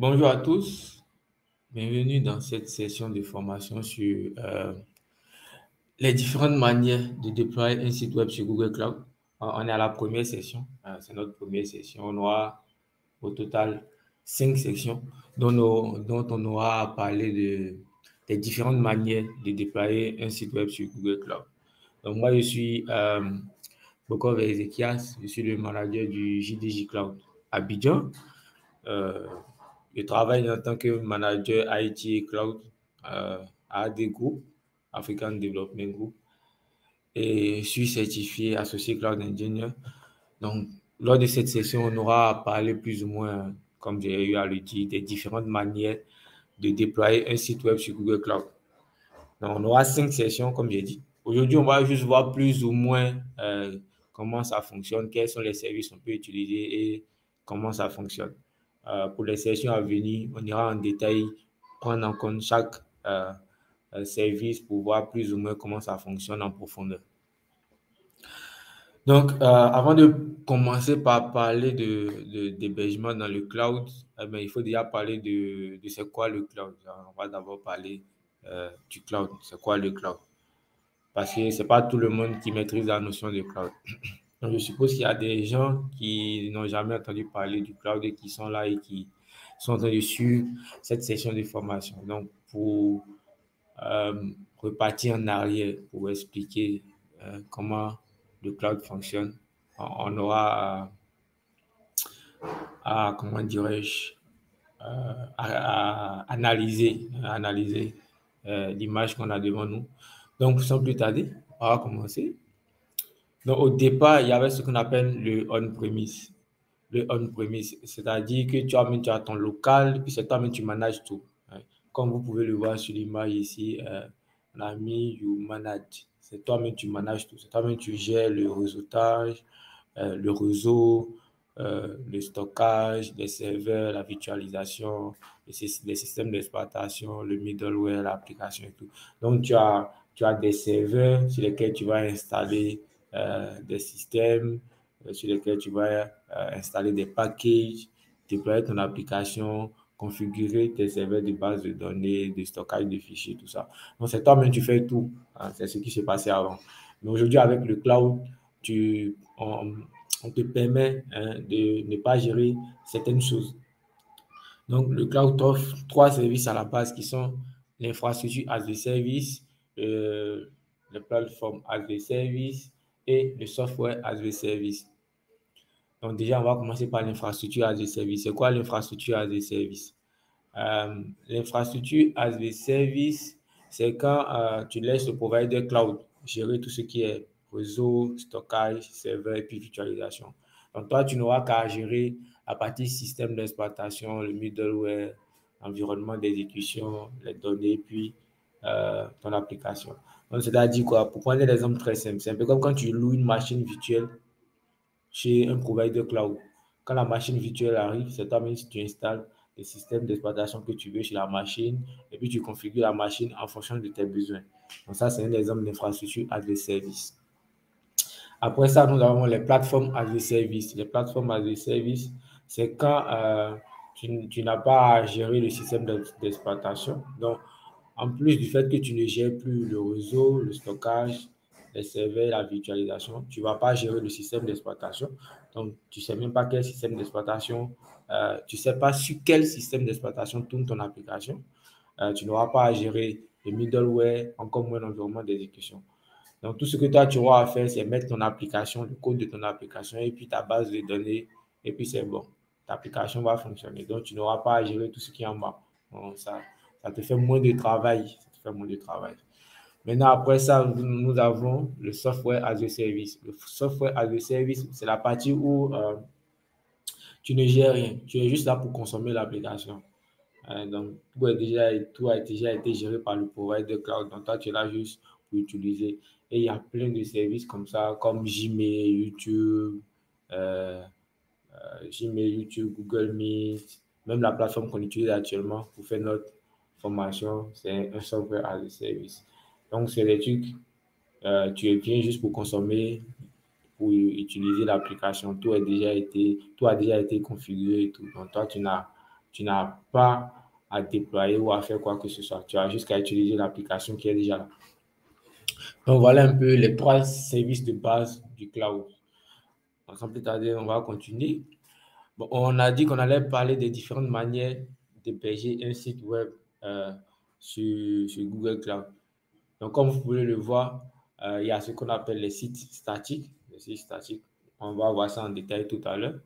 Bonjour à tous, bienvenue dans cette session de formation sur les différentes manières de déployer un site web sur Google Cloud. On est à la première session, c'est notre première session. On aura au total 5 sections dont on aura à parler des différentes manières de déployer un site web sur Google Cloud. Donc moi, je suis Bokov Ezekias, je suis le manager du JDJ Cloud Abidjan. Euh, je travaille en tant que manager IT et Cloud à AD Group, African Development Group, et je suis certifié associé Cloud Engineer. Donc, lors de cette session, on aura à parler plus ou moins, comme j'ai eu à le dire, des différentes manières de déployer un site web sur Google Cloud. Donc, on aura 5 sessions, comme j'ai dit. Aujourd'hui, on va juste voir plus ou moins comment ça fonctionne, quels sont les services qu'on peut utiliser et comment ça fonctionne. Pour les sessions à venir, on ira en détail prendre en compte chaque service pour voir plus ou moins comment ça fonctionne en profondeur. Donc, avant de commencer par parler d'hébergement dans le cloud, il faut déjà parler de c'est quoi le cloud. On va d'abord parler du cloud. C'est quoi le cloud? Parce que c'est pas tout le monde qui maîtrise la notion de cloud. Donc, je suppose qu'il y a des gens qui n'ont jamais entendu parler du cloud et qui sont là et qui sont en train de suivre cette session de formation. Donc, pour repartir en arrière, pour expliquer comment le cloud fonctionne, on aura comment dirais-je, à analyser l'image qu'on a devant nous. Donc, sans plus tarder, on va commencer. Donc, au départ, il y avait ce qu'on appelle le on-premise. Le on-premise, c'est-à-dire que tu as ton local, puis c'est toi-même tu manages tout. Comme vous pouvez le voir sur l'image ici, on a mis You Manage. C'est toi-même tu manages tout. C'est toi-même tu gères le réseautage, le réseau, le stockage, les serveurs, la virtualisation, les systèmes d'exploitation, le middleware, l'application et tout. Donc, tu as des serveurs sur lesquels tu vas installer des systèmes, sur lesquels tu vas installer des packages, déployer ton application, configurer tes serveurs de base de données, de stockage de fichiers, tout ça. Donc, c'est toi-même, tu fais tout. Hein, c'est ce qui s'est passé avant. Mais aujourd'hui, avec le cloud, on te permet de ne pas gérer certaines choses. Donc, le cloud offre 3 services à la base qui sont l'infrastructure as a service, les plateformes as a service et le software as a service. Donc, déjà, on va commencer par l'infrastructure as a service. C'est quoi l'infrastructure as a service? L'infrastructure as a service, c'est quand tu laisses le provider cloud gérer tout ce qui est réseau, stockage, serveur et puis virtualisation. Donc, toi, tu n'auras qu'à gérer la partie système d'exploitation, le middleware, environnement d'exécution, les données, puis ton application. Donc, c'est-à-dire quoi? Pour prendre l'exemple très simple, c'est un peu comme quand tu loues une machine virtuelle chez un provider cloud. Quand la machine virtuelle arrive, c'est toi-même si tu installes le système d'exploitation que tu veux chez la machine et puis tu configures la machine en fonction de tes besoins. Donc ça, c'est un exemple d'infrastructure as a service. Après ça, nous avons les plateformes as a service. Les plateformes as a service, c'est quand tu n'as pas à gérer le système d'exploitation. Donc, en plus du fait que tu ne gères plus le réseau, le stockage, les serveurs, la virtualisation, tu ne vas pas gérer le système d'exploitation. Donc, tu ne sais même pas quel système d'exploitation, tu ne sais pas sur quel système d'exploitation tourne ton application. Tu n'auras pas à gérer le middleware, encore moins l'environnement d'exécution. Donc, tout ce que toi, tu auras à faire, c'est mettre ton application, le code de ton application et puis ta base de données, et puis c'est bon. Ta application va fonctionner. Donc, tu n'auras pas à gérer tout ce qui est en bas. Donc, ça te fait moins de travail. Ça te fait moins de travail. Maintenant, après ça, nous avons le software as a service. Le software as a service, c'est la partie où tu ne gères rien. Tu es juste là pour consommer l'application. Donc, tout a déjà été géré par le provider cloud. Donc, toi, tu es là juste pour utiliser. Et il y a plein de services comme ça, comme euh, Gmail, YouTube, Google Meet, même la plateforme qu'on utilise actuellement pour faire notre formation, c'est un software as a service. Donc, c'est des trucs, tu viens juste pour consommer, pour utiliser l'application. Tout a déjà été configuré et tout. Donc, toi, tu n'as Tu n'as pas à déployer ou à faire quoi que ce soit. Tu as juste qu'à utiliser l'application qui est déjà là. Donc, voilà un peu les 3 services de base du cloud. Sans plus tarder, on va continuer. Bon, on a dit qu'on allait parler des différentes manières d'héberger un site web euh, sur Google Cloud. Donc, comme vous pouvez le voir, il y a ce qu'on appelle les sites statiques. Les sites statiques, on va voir ça en détail tout à l'heure.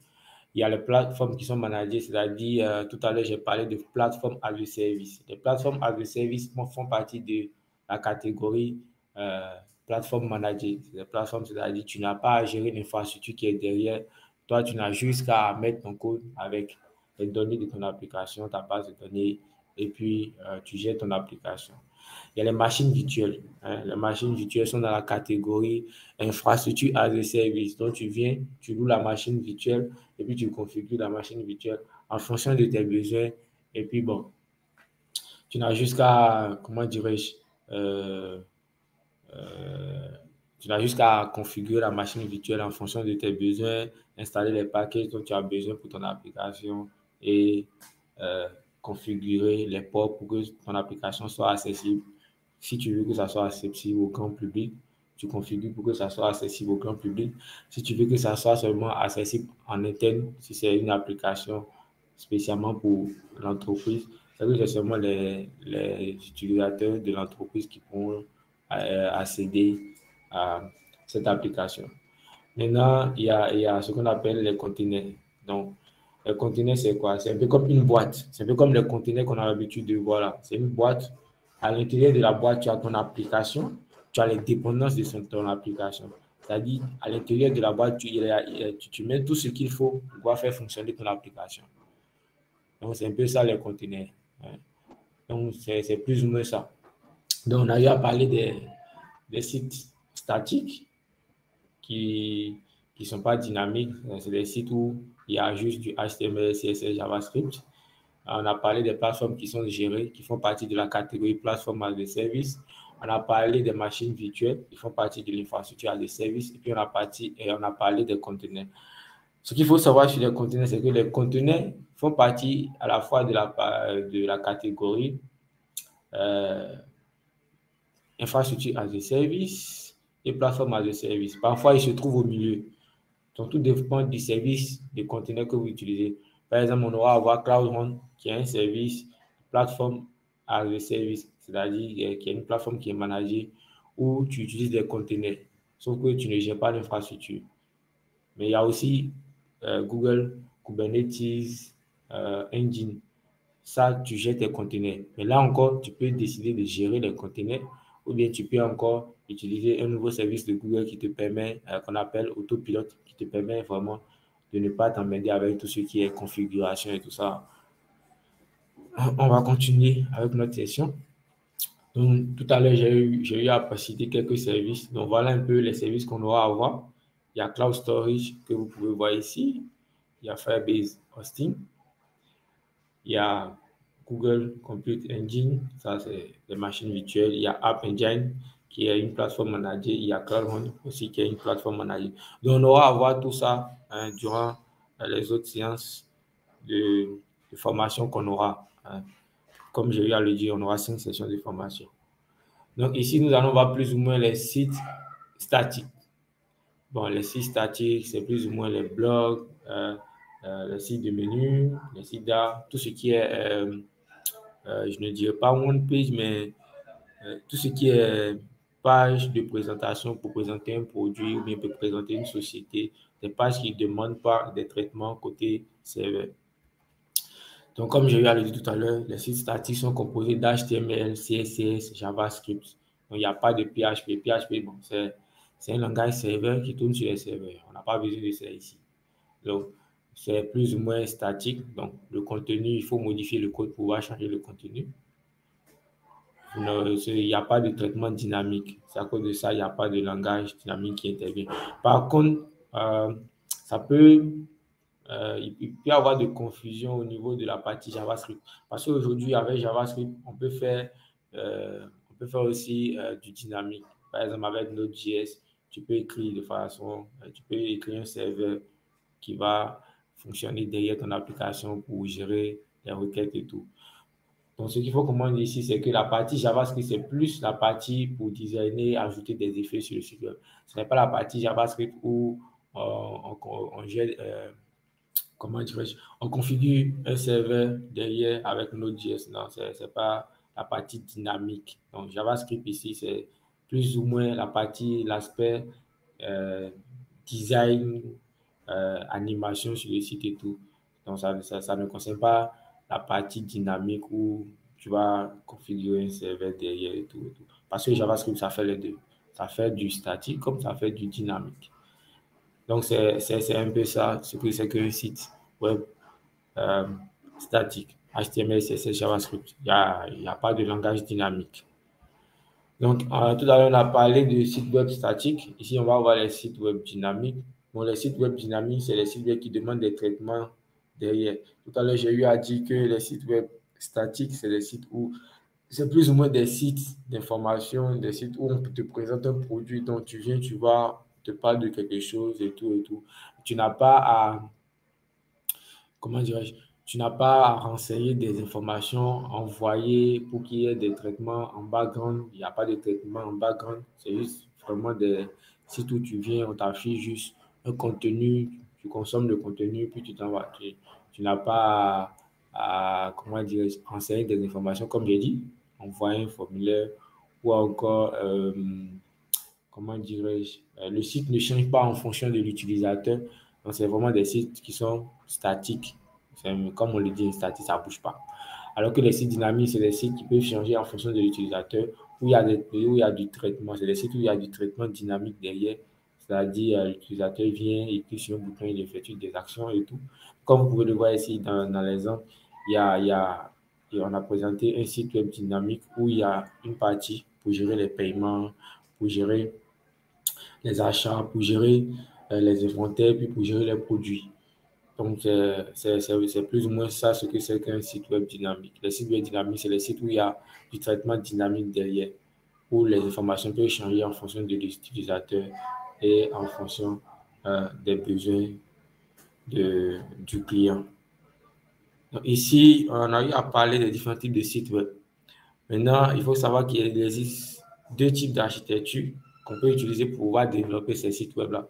Il y a les plateformes qui sont managées, c'est-à-dire, tout à l'heure, j'ai parlé de plateformes as a service. Les plateformes as a service font partie de la catégorie euh, plateforme managée. Les plateformes, c'est-à-dire, tu n'as pas à gérer l'infrastructure qui est derrière. Toi, tu n'as juste qu'à mettre ton code avec les données de ton application, ta base de données, et puis tu gères ton application. Il y a les machines virtuelles, hein. Les machines virtuelles sont dans la catégorie infrastructure as a service. Donc, tu viens, tu loues la machine virtuelle et puis tu configures la machine virtuelle en fonction de tes besoins. Et puis, bon, tu n'as juste qu'à, comment dirais-je, euh, euh, tu n'as juste qu'à configurer la machine virtuelle en fonction de tes besoins, installer les packages dont tu as besoin pour ton application et euh, configurer les ports pour que ton application soit accessible. Si tu veux que ça soit accessible au grand public, tu configures pour que ça soit accessible au grand public. Si tu veux que ça soit seulement accessible en interne, si c'est une application spécialement pour l'entreprise, c'est que c'est seulement les utilisateurs de l'entreprise qui pourront accéder à cette application. Maintenant, il y a ce qu'on appelle les conteneurs. Donc, les conteneurs, c'est quoi? C'est un peu comme une boîte. C'est un peu comme les conteneurs qu'on a l'habitude de voir là. C'est une boîte. À l'intérieur de la boîte, tu as ton application, tu as les dépendances de ton application. C'est-à-dire, à l'intérieur de la boîte, tu mets tout ce qu'il faut pour pouvoir faire fonctionner ton application. Donc, c'est un peu ça les conteneurs, hein. Donc, c'est plus ou moins ça. Donc, on a eu à parler des sites statiques qui ne sont pas dynamiques. C'est des sites où il y a juste du HTML, CSS, JavaScript. On a parlé des plateformes qui sont gérées, qui font partie de la catégorie plateforme as a service. On a parlé des machines virtuelles qui font partie de l'infrastructure as a service. Et puis, on a parlé des conteneurs. Ce qu'il faut savoir sur les conteneurs, c'est que les conteneurs font partie à la fois de la catégorie euh, infrastructure as a service et plateforme as a service. Parfois, ils se trouvent au milieu. Donc, tout dépend du service de conteneur que vous utilisez. Par exemple, on aura à voir Cloud Run, qui est un service plateforme as a service, c'est-à-dire qui est une plateforme qui est managée où tu utilises des conteneurs, sauf que tu ne gères pas l'infrastructure. Mais il y a aussi Google, Kubernetes, Engine. Ça, tu gères tes conteneurs. Mais là encore, tu peux décider de gérer les conteneurs ou bien tu peux encore utiliser un nouveau service de Google qui te permet, qu'on appelle Autopilote, qui te permet vraiment de ne pas t'emmerder avec tout ce qui est configuration et tout ça. On va continuer avec notre session. Donc, tout à l'heure, j'ai eu à citer quelques services. Donc, voilà un peu les services qu'on aura à voir. Il y a Cloud Storage que vous pouvez voir ici. Il y a Firebase Hosting. Il y a Google Compute Engine, ça c'est les machines virtuelles. Il y a App Engine qui est une plateforme managée. Il y a Cloud aussi qui est une plateforme managée. Donc on aura à voir tout ça durant les autres séances de formation qu'on aura, hein. Comme j'ai eu à le dire, on aura 5 sessions de formation. Donc ici, nous allons voir plus ou moins les sites statiques. Bon, les sites statiques, c'est plus ou moins les blogs, les sites de menu, les sites d'art, tout ce qui est je ne dirais pas one page, mais tout ce qui est page de présentation pour présenter un produit ou bien pour présenter une société, des pages qui ne demandent pas des traitements côté serveur. Donc, comme j'ai eu à le dire tout à l'heure, les sites statiques sont composés d'HTML, CSS, JavaScript. Donc, il n'y a pas de PHP. PHP, bon, c'est un langage serveur qui tourne sur les serveurs. On n'a pas besoin de ça ici. Donc, c'est plus ou moins statique. Donc, le contenu, il faut modifier le code pour pouvoir changer le contenu. Il n'y a pas de traitement dynamique. C'est à cause de ça, il n'y a pas de langage dynamique qui intervient. Par contre, il peut y avoir de confusion au niveau de la partie JavaScript. Parce qu'aujourd'hui, avec JavaScript, on peut faire aussi du dynamique. Par exemple, avec Node.js, tu peux écrire de façon, tu peux écrire un serveur qui va fonctionner derrière ton application pour gérer les requêtes et tout. Donc, ce qu'il faut comprendre ici, c'est que la partie JavaScript, c'est plus la partie pour designer, ajouter des effets sur le site web. Ce n'est pas la partie JavaScript où on gère, comment dirais-je, on configure un serveur derrière avec Node.js. Non, ce n'est pas la partie dynamique. Donc, JavaScript ici, c'est plus ou moins la partie, l'aspect euh, design, animation sur le site et tout. Donc, ça ne concerne pas la partie dynamique où tu vas configurer un serveur derrière et tout, et tout. Parce que JavaScript, ça fait les deux. Ça fait du statique comme ça fait du dynamique. Donc, c'est un peu ça, ce que c'est qu'un site web euh, statique. HTML, CSS, JavaScript. Il y a pas de langage dynamique. Donc, tout à l'heure, on a parlé de sites web statiques. Ici, on va voir les sites web dynamiques. Bon, les sites web dynamiques, c'est les sites web qui demandent des traitements derrière. Tout à l'heure, j'ai eu à dire que les sites web statiques, c'est les sites où c'est plus ou moins des sites d'information, des sites où on te présente un produit dont tu viens, tu vas, te parle de quelque chose et tout et tout. Tu n'as pas à, comment dirais-je, tu n'as pas à renseigner des informations envoyées pour qu'il y ait des traitements en background. Il n'y a pas de traitement en background. C'est juste vraiment des sites où tu viens, on t'affiche juste un contenu, tu consommes le contenu, puis tu t'en vas. Tu n'as pas comment dire, renseigner des informations, comme j'ai dit, envoyer un formulaire ou encore, comment dirais-je, le site ne change pas en fonction de l'utilisateur. Donc, c'est vraiment des sites qui sont statiques. Comme on le dit, statique, ça ne bouge pas. Alors que les sites dynamiques, c'est des sites qui peuvent changer en fonction de l'utilisateur, où il y a du traitement. C'est des sites où il y a du traitement dynamique derrière. C'est-à-dire, l'utilisateur vient, il clique sur un bouton, il effectue des actions et tout. Comme vous pouvez le voir ici dans l'exemple, on a présenté un site web dynamique où il y a une partie pour gérer les paiements, pour gérer les achats, pour gérer les inventaires, puis pour gérer les produits. Donc, c'est plus ou moins ça ce que c'est qu'un site web dynamique. Les sites web dynamiques, c'est les sites où il y a du traitement dynamique derrière, où les informations peuvent changer en fonction de l'utilisateur et en fonction des besoins du client. Donc, ici, on a eu à parler des différents types de sites web. Maintenant, il faut savoir qu'il existe deux types d'architecture qu'on peut utiliser pour pouvoir développer ces sites web-là.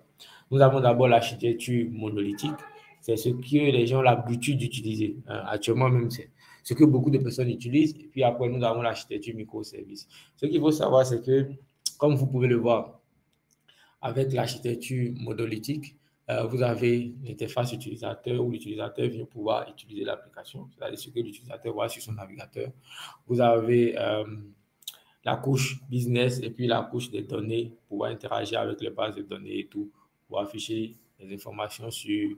Nous avons d'abord l'architecture monolithique. C'est ce que les gens ont l'habitude d'utiliser. Actuellement, même, c'est ce que beaucoup de personnes utilisent. Et puis après, nous avons l'architecture microservice. Ce qu'il faut savoir, c'est que, comme vous pouvez le voir, avec l'architecture monolithique, vous avez l'interface utilisateur où l'utilisateur vient pouvoir utiliser l'application, c'est-à-dire ce que l'utilisateur voit sur son navigateur. Vous avez la couche business et puis la couche des données pour pouvoir interagir avec les bases de données et tout, pour afficher les informations sur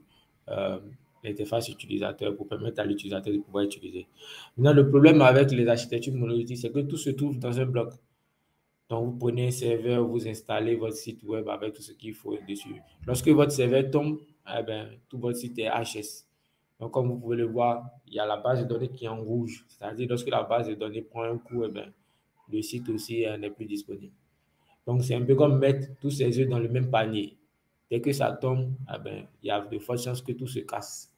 euh, l'interface utilisateur pour permettre à l'utilisateur de pouvoir utiliser. Maintenant, le problème avec les architectures monolithiques, c'est que tout se trouve dans un bloc. Donc, vous prenez un serveur, vous installez votre site web avec tout ce qu'il faut dessus. Lorsque votre serveur tombe, eh ben, tout votre site est HS. Donc, comme vous pouvez le voir, il y a la base de données qui est en rouge. C'est-à-dire, lorsque la base de données prend un coup, eh ben, le site aussi n'est plus disponible. Donc, c'est un peu comme mettre tous ses œufs dans le même panier. Dès que ça tombe, eh ben, il y a de fortes chances que tout se casse.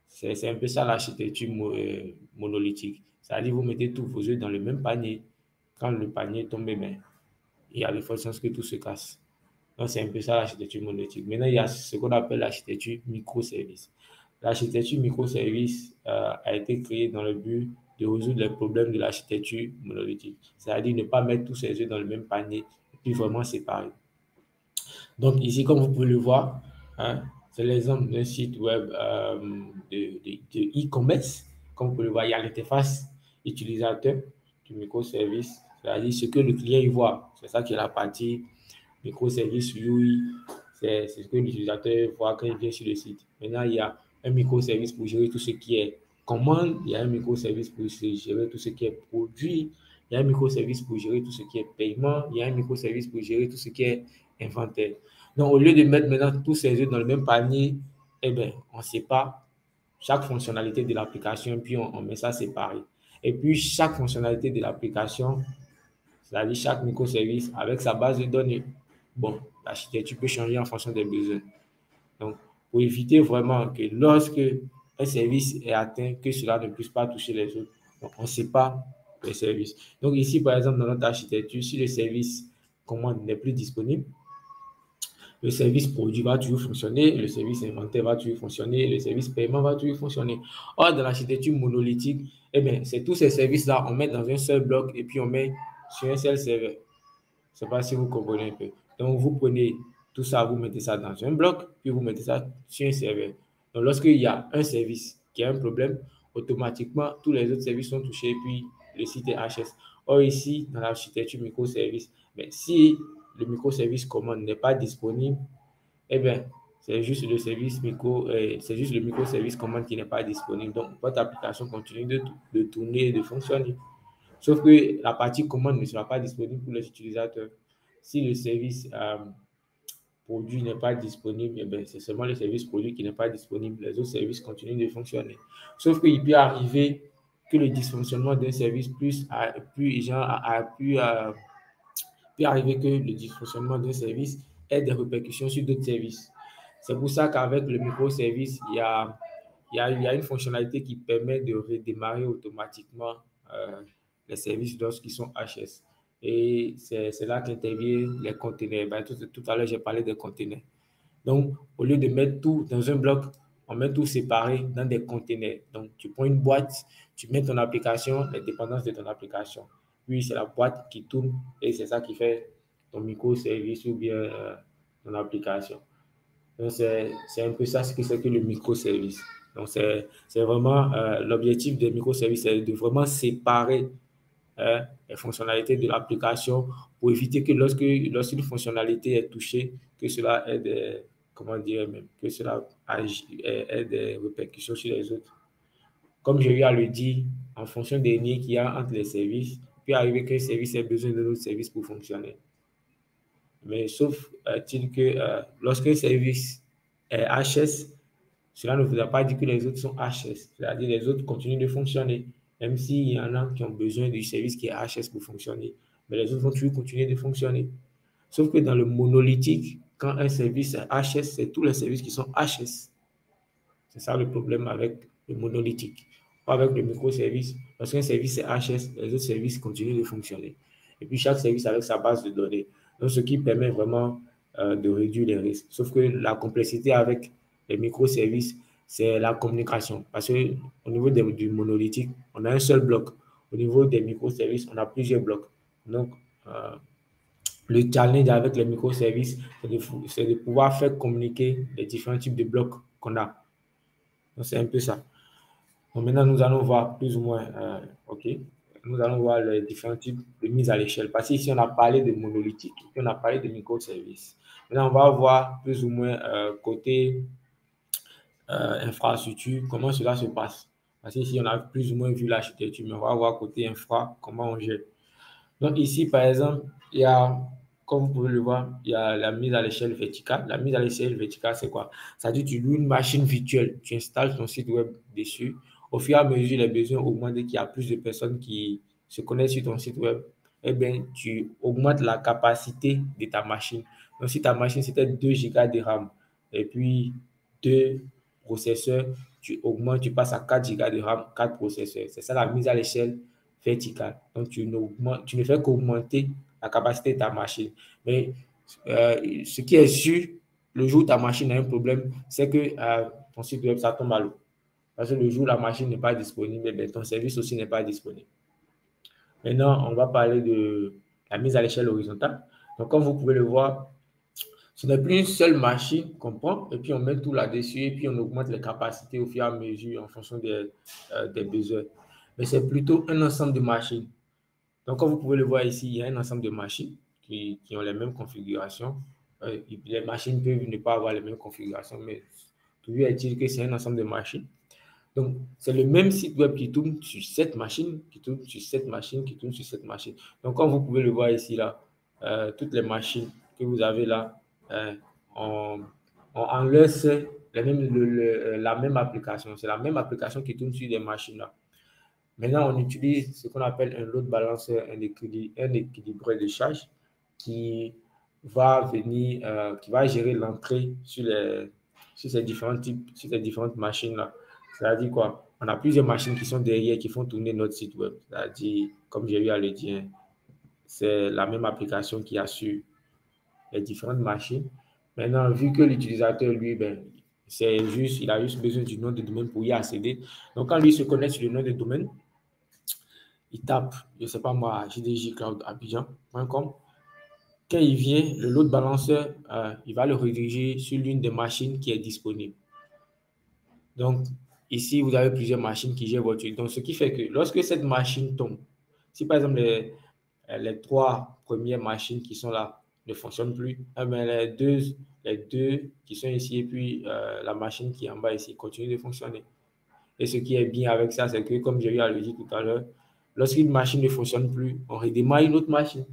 C'est un peu ça l'architecture monolithique. C'est-à-dire, vous mettez tous vos œufs dans le même panier. Quand le panier tombe, eh ben, il y a de fortes chances que tout se casse. Donc, c'est un peu ça l'architecture monolithique. Maintenant, il y a ce qu'on appelle l'architecture microservice. L'architecture microservice a été créée dans le but de résoudre les problèmes de l'architecture monolithique. C'est-à-dire ne pas mettre tous ses œufs dans le même panier et puis vraiment séparer. Donc, ici, comme vous pouvez le voir, hein, c'est l'exemple d'un site web de e-commerce. Comme vous pouvez le voir, il y a l'interface utilisateur du microservice, c'est-à-dire ce que le client y voit. C'est ça qui est la partie microservice UI. C'est ce que l'utilisateur voit quand il vient sur le site. Maintenant, il y a un microservice pour gérer tout ce qui est commande. Il y a un microservice pour gérer tout ce qui est produit. Il y a un microservice pour gérer tout ce qui est paiement. Il y a un microservice pour gérer tout ce qui est inventaire. Donc, au lieu de mettre maintenant tous ces œufs dans le même panier, eh bien, on sépare chaque fonctionnalité de l'application, puis on met ça séparé. Et puis, chaque fonctionnalité de l'application, c'est-à-dire chaque microservice avec sa base de données. Bon, l'architecture peut changer en fonction des besoins. Donc, pour éviter vraiment que lorsque un service est atteint, que cela ne puisse pas toucher les autres. Donc, on ne sait pas les services. Donc ici, par exemple, dans notre architecture, si le service commande n'est plus disponible, le service produit va toujours fonctionner, le service inventaire va toujours fonctionner, le service paiement va toujours fonctionner. Or, dans l'architecture monolithique, eh bien, c'est tous ces services-là, on met dans un seul bloc et puis on met sur un seul serveur. Je ne sais pas si vous comprenez un peu. Donc, vous prenez tout ça, vous mettez ça dans un bloc, puis vous mettez ça sur un serveur. Donc, lorsqu'il y a un service qui a un problème, automatiquement, tous les autres services sont touchés, puis le site est HS. Or, ici, dans l'architecture microservice, mais si le microservice commande n'est pas disponible, eh bien, c'est juste le microservice commande qui n'est pas disponible. Donc, votre application continue de tourner et de fonctionner. Sauf que la partie commande ne sera pas disponible pour les utilisateurs. Si le service produit n'est pas disponible, eh bien, c'est seulement le service produit qui n'est pas disponible. Les autres services continuent de fonctionner. Sauf qu'il peut arriver que le dysfonctionnement d'un service peut arriver que le dysfonctionnement d'un service ait des répercussions sur d'autres services. C'est pour ça qu'avec le microservice, il y a une fonctionnalité qui permet de redémarrer automatiquement les services lorsqu'ils sont HS. Et c'est là qu'interviennent les conteneurs. Ben, tout à l'heure, j'ai parlé des conteneurs. Donc, au lieu de mettre tout dans un bloc, on met tout séparé dans des conteneurs. Donc, tu prends une boîte, tu mets ton application, les dépendances de ton application. Puis, c'est la boîte qui tourne et c'est ça qui fait ton microservice ou bien ton application. Donc, c'est un peu ça ce que c'est que le microservice. Donc, c'est vraiment l'objectif des microservices, c'est de vraiment séparer les fonctionnalités de l'application pour éviter que lorsqu'une fonctionnalité est touchée, que cela ait des, comment dire même, que cela ait des répercussions sur les autres. Comme j'ai eu à le dire, en fonction des liens qu'il y a entre les services, il peut arriver qu'un service ait besoin d'un autre service pour fonctionner. Mais sauf t-il que lorsqu'un service est HS, cela ne voudra pas dire que les autres sont HS. C'est-à-dire que les autres continuent de fonctionner, même s'il y en a qui ont besoin du service qui est HS pour fonctionner. Mais les autres vont toujours continuer de fonctionner. Sauf que dans le monolithique, quand un service est HS, c'est tous les services qui sont HS. C'est ça le problème avec le monolithique. Pas avec le microservice. Lorsqu'un service est HS, les autres services continuent de fonctionner. Et puis chaque service avec sa base de données. Donc, ce qui permet vraiment de réduire les risques. Sauf que la complexité avec les microservices, c'est la communication. Parce qu'au niveau du monolithique, on a un seul bloc. Au niveau des microservices, on a plusieurs blocs. Donc, le challenge avec les microservices, c'est de pouvoir faire communiquer les différents types de blocs qu'on a. Donc, c'est un peu ça. Donc, maintenant, nous allons voir plus ou moins, OK, nous allons voir les différents types de mise à l'échelle. Parce qu'ici, on a parlé de monolithique, et on a parlé de microservices. Maintenant, on va voir plus ou moins côté infrastructure, comment cela se passe. Parce qu'ici, on a plus ou moins vu l'architecture, mais on va voir côté infra, comment on gère. Donc ici, par exemple, il y a, comme vous pouvez le voir, il y a la mise à l'échelle verticale. La mise à l'échelle verticale, c'est quoi? C'est-à-dire tu loues une machine virtuelle, tu installes ton site web dessus. Au fur et à mesure, les besoins augmentent et qu'il y a plus de personnes qui se connectent sur ton site web. Eh bien, tu augmentes la capacité de ta machine. Donc, si ta machine, c'était 2 gigas de RAM et puis 2 processeurs, tu augmentes, tu passes à 4 gigas de RAM, 4 processeurs. C'est ça la mise à l'échelle verticale. Donc, tu ne fais qu'augmenter la capacité de ta machine. Mais ce qui est sûr, le jour où ta machine a un problème, c'est que ton site web, ça tombe à l'eau. Parce que le jour où la machine n'est pas disponible, eh ton service aussi n'est pas disponible. Maintenant, on va parler de la mise à l'échelle horizontale. Donc, comme vous pouvez le voir, ce n'est plus une seule machine qu'on prend et puis on met tout là-dessus et puis on augmente les capacités au fur et à mesure en fonction des besoins. Mais c'est plutôt un ensemble de machines. Donc, comme vous pouvez le voir ici, il y a un ensemble de machines qui ont les mêmes configurations. Les machines peuvent ne pas avoir les mêmes configurations, mais toujours est-il que c'est un ensemble de machines. Donc, c'est le même site web qui tourne sur cette machine, qui tourne sur cette machine, qui tourne sur cette machine. Donc, comme vous pouvez le voir ici, là, toutes les machines que vous avez là ont en leur sein la même application. C'est la même application qui tourne sur des machines là. Maintenant, on utilise ce qu'on appelle un load balancer, un équilibreur de charge qui va venir, qui va gérer l'entrée sur ces différentes machines-là. C'est-à-dire quoi? On a plusieurs machines qui sont derrière, qui font tourner notre site web. C'est-à-dire, comme j'ai eu à le dire, c'est la même application qui assure les différentes machines. Maintenant, vu que l'utilisateur, lui, ben, il a juste besoin du nom de domaine pour y accéder. Donc, quand lui se connecte sur le nom de domaine, il tape, je ne sais pas moi, jdjcloudabidjan.com. Quand il vient, le load balancer, il va le rediriger sur l'une des machines qui est disponible. Donc, ici, vous avez plusieurs machines qui gèrent votre truc. Donc, ce qui fait que lorsque cette machine tombe, si par exemple les trois premières machines qui sont là ne fonctionnent plus, eh bien, les deux qui sont ici et puis la machine qui est en bas ici continue de fonctionner. Et ce qui est bien avec ça, c'est que, comme j'ai eu à le dire tout à l'heure, lorsqu'une machine ne fonctionne plus, on redémarre une autre machine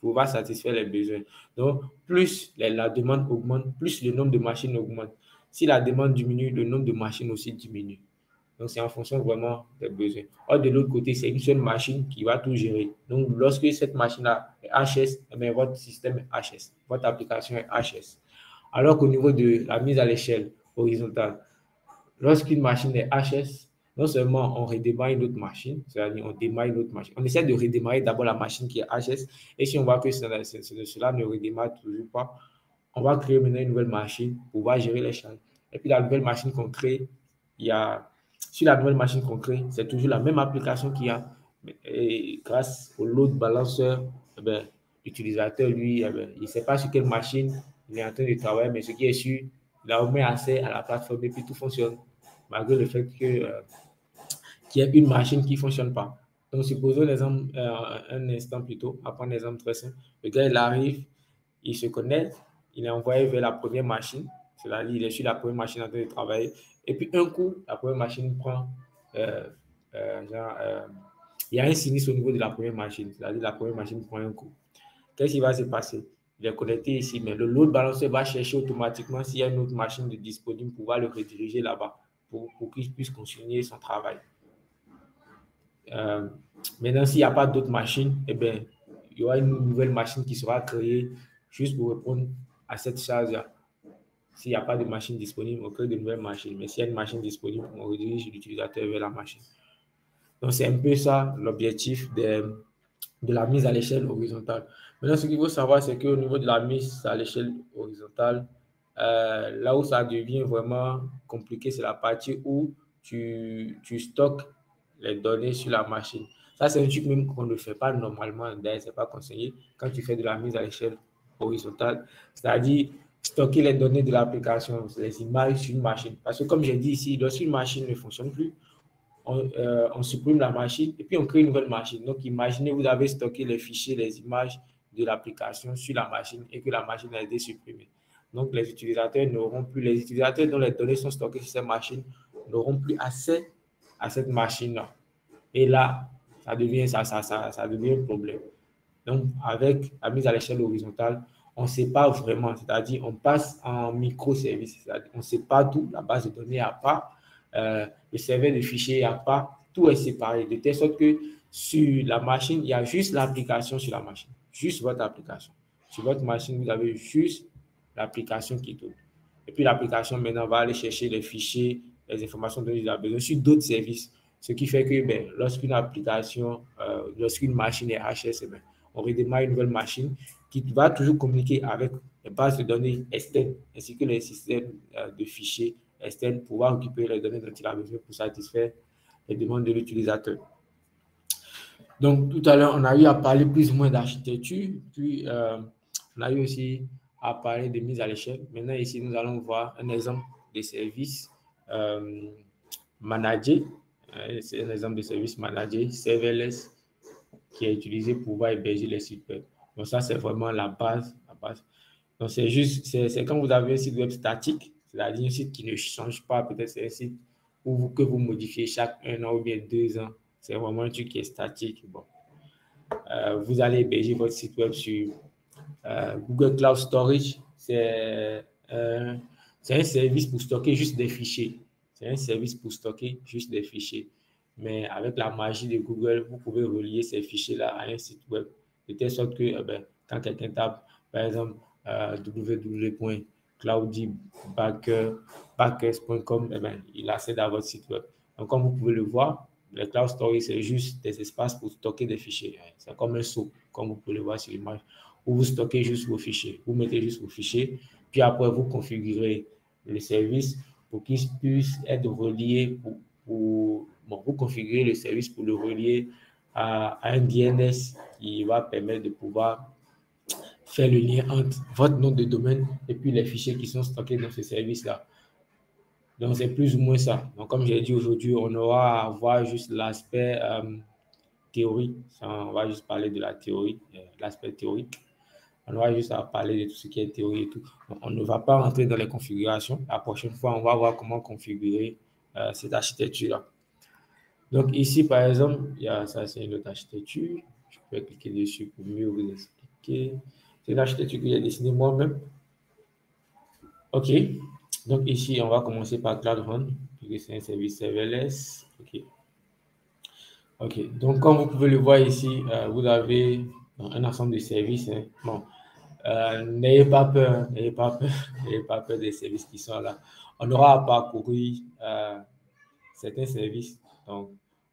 pour pouvoir satisfaire les besoins. Donc, plus la demande augmente, plus le nombre de machines augmente. Si la demande diminue, le nombre de machines aussi diminue. Donc, c'est en fonction vraiment des besoins. Or, de l'autre côté, c'est une seule machine qui va tout gérer. Donc, lorsque cette machine-là est HS, eh bien, votre système est HS, votre application est HS. Alors qu'au niveau de la mise à l'échelle horizontale, lorsqu'une machine est HS, non seulement on redémarre une autre machine, c'est-à-dire on démarre une autre machine. On essaie de redémarrer d'abord la machine qui est HS, et si on voit que cela ne redémarre toujours pas, on va créer maintenant une nouvelle machine pour pouvoir gérer les charges. Et puis la nouvelle machine qu'on crée, il y a, sur la nouvelle machine qu'on crée, c'est toujours la même application qu'il y a. Et grâce au load balancer, eh ben, l'utilisateur, lui, eh ben, il ne sait pas sur quelle machine il est en train de travailler, mais ce qui est sûr, il a au moins accès à la plateforme et puis tout fonctionne, malgré le fait qu'il y ait une machine qui ne fonctionne pas. Donc, supposons un instant plutôt, à prendre un exemple très simple. Le gars, il arrive, il se connecte, il est envoyé vers la première machine, c'est-à-dire il est sur la première machine en train de travailler, et puis un coup, la première machine prend, euh, genre, il y a un sinistre au niveau de la première machine, c'est-à-dire la première machine prend un coup. Qu'est-ce qui va se passer? Il est connecté ici, mais le load balancer va chercher automatiquement s'il y a une autre machine de disponible pour pouvoir le rediriger là-bas pour qu'il puisse continuer son travail. Euh, Maintenant, s'il n'y a pas d'autres machines, eh bien, il y aura une nouvelle machine qui sera créée juste pour répondre à cette charge-là. S'il n'y a pas de machine disponible, on crée de nouvelles machines. Mais s'il y a une machine disponible, on redirige l'utilisateur vers la machine. Donc, c'est un peu ça l'objectif de la mise à l'échelle horizontale. Maintenant, ce qu'il faut savoir, c'est qu'au niveau de la mise à l'échelle horizontale, là où ça devient vraiment compliqué, c'est la partie où tu stockes les données sur la machine. Ça, c'est un truc même qu'on ne fait pas normalement, d'ailleurs, ce n'est pas conseillé quand tu fais de la mise à l'échelle horizontale, c'est-à-dire stocker les données de l'application, les images sur une machine. Parce que comme j'ai dit ici, lorsqu'une machine ne fonctionne plus, on supprime la machine et puis on crée une nouvelle machine. Donc, imaginez, vous avez stocké les fichiers, les images de l'application sur la machine et que la machine a été supprimée. Donc, les utilisateurs dont les données sont stockées sur cette machine n'auront plus accès à cette machine-là. Et là, ça devient un problème. Donc, avec la mise à l'échelle horizontale, on ne sait pas vraiment, c'est-à-dire on passe en microservices, c'est-à-dire on ne sait pas tout, la base de données à part, le serveur de fichiers à part, tout est séparé, de telle sorte que sur la machine, il y a juste l'application sur la machine, juste votre application. Sur votre machine, vous avez juste l'application qui tourne. Et puis l'application maintenant va aller chercher les fichiers, les informations dont il a besoin sur d'autres services. Ce qui fait que ben, lorsqu'une machine est HS, ben, on redémarre une nouvelle machine qui va toujours communiquer avec les bases de données externes ainsi que les systèmes de fichiers externes pour pouvoir récupérer les données dont il a besoin pour satisfaire les demandes de l'utilisateur. Donc, tout à l'heure, on a eu à parler plus ou moins d'architecture, puis on a eu aussi à parler de mise à l'échelle. Maintenant, ici, nous allons voir un exemple de service managé. C'est un exemple de service managé, serverless, qui est utilisé pour pouvoir héberger les sites web. Donc, ça, c'est vraiment la base. Donc, c'est quand vous avez un site web statique, c'est-à-dire un site qui ne change pas, peut-être c'est un site que vous modifiez chaque 1 an ou bien 2 ans. C'est vraiment un truc qui est statique. Bon. Vous allez héberger votre site web sur Google Cloud Storage. C'est un service pour stocker juste des fichiers. C'est un service pour stocker juste des fichiers. Mais avec la magie de Google, vous pouvez relier ces fichiers-là à un site web. De telle sorte que quand quelqu'un tape, par exemple, www.cloudybackup backes.com, eh ben, il accède à votre site web. Donc, comme vous pouvez le voir, le cloud storage, c'est juste des espaces pour stocker des fichiers. C'est comme un seau, comme vous pouvez le voir sur l'image, où vous stockez juste vos fichiers. Vous mettez juste vos fichiers, puis après, vous configurez le service pour qu'il puisse être relié, vous configurez le service pour le relier à un DNS qui va permettre de pouvoir faire le lien entre votre nom de domaine et puis les fichiers qui sont stockés dans ce service-là. Donc, c'est plus ou moins ça. Donc, comme j'ai dit aujourd'hui, on aura à voir juste l'aspect théorique. On va juste parler de la théorie, l'aspect théorique. On aura juste à parler de tout ce qui est théorie et tout. Donc, on ne va pas rentrer dans les configurations. La prochaine fois, on va voir comment configurer cette architecture-là. Donc, ici, par exemple, il y a, ça, c'est une autre architecture. Je peux cliquer dessus pour mieux vous expliquer. C'est une architecture que j'ai dessinée moi-même. OK. Donc, ici, on va commencer par Cloud Run, puisque c'est un service serverless. OK. OK. Donc, comme vous pouvez le voir ici, vous avez un ensemble de services. Hein. Bon, n'ayez pas peur, n'ayez pas peur, n'ayez pas peur des services qui sont là. On aura à parcourir certains services. Donc,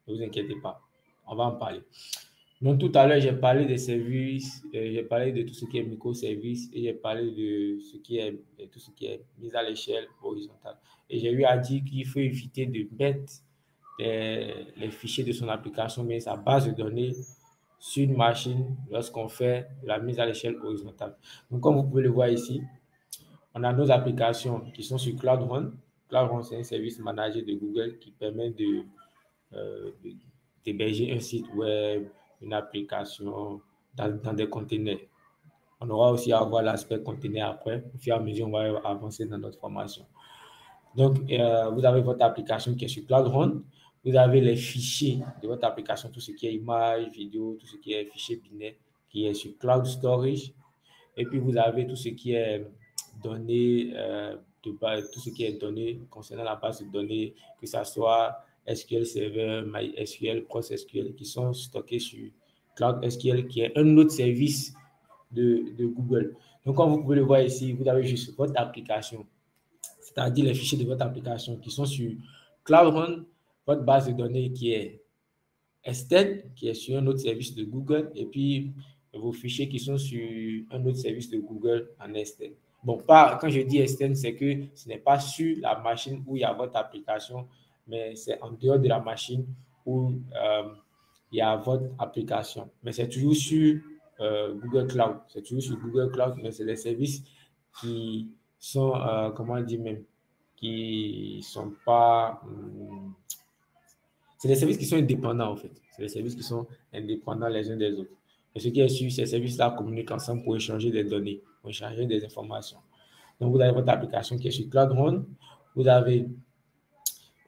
ne vous inquiétez pas. On va en parler. Donc, tout à l'heure, j'ai parlé des services, j'ai parlé de tout ce qui est microservices et j'ai parlé de tout ce qui est mis à l'échelle horizontale. Et j'ai eu à dire qu'il faut éviter de mettre les fichiers de son application, mais sa base de données sur une machine lorsqu'on fait la mise à l'échelle horizontale. Donc, comme vous pouvez le voir ici, on a nos applications qui sont sur Cloud Run. Cloud Run, c'est un service managé de Google qui permet d'héberger un site web, une application dans des conteneurs. On aura aussi à voir l'aspect conteneur après. Au fur et à mesure, on va avancer dans notre formation. Donc, vous avez votre application qui est sur Cloud Run. Vous avez les fichiers de votre application, tout ce qui est images, vidéos, tout ce qui est fichiers binaires qui est sur Cloud Storage. Et puis, vous avez tout ce qui est données, tout ce qui est données concernant la base de données, que ce soit SQL Server, MySQL, PostgreSQL, qui sont stockés sur Cloud SQL, qui est un autre service de Google. Donc, comme vous pouvez le voir ici, vous avez juste votre application, c'est-à-dire les fichiers de votre application qui sont sur Cloud Run, votre base de données qui est externe, qui est sur un autre service de Google, et puis vos fichiers qui sont sur un autre service de Google en externe. Bon, quand je dis externe, c'est que ce n'est pas sur la machine où il y a votre application, mais c'est en dehors de la machine où il y a votre application. Mais c'est toujours sur Google Cloud. C'est toujours sur Google Cloud, mais c'est des services qui sont, comment dire même, qui sont pas... c'est des services qui sont indépendants, en fait. C'est des services qui sont indépendants les uns des autres. Et ce qui est sûr, ces services-là communiquent ensemble pour échanger des données, pour échanger des informations. Donc, vous avez votre application qui est sur Cloud Run. Vous avez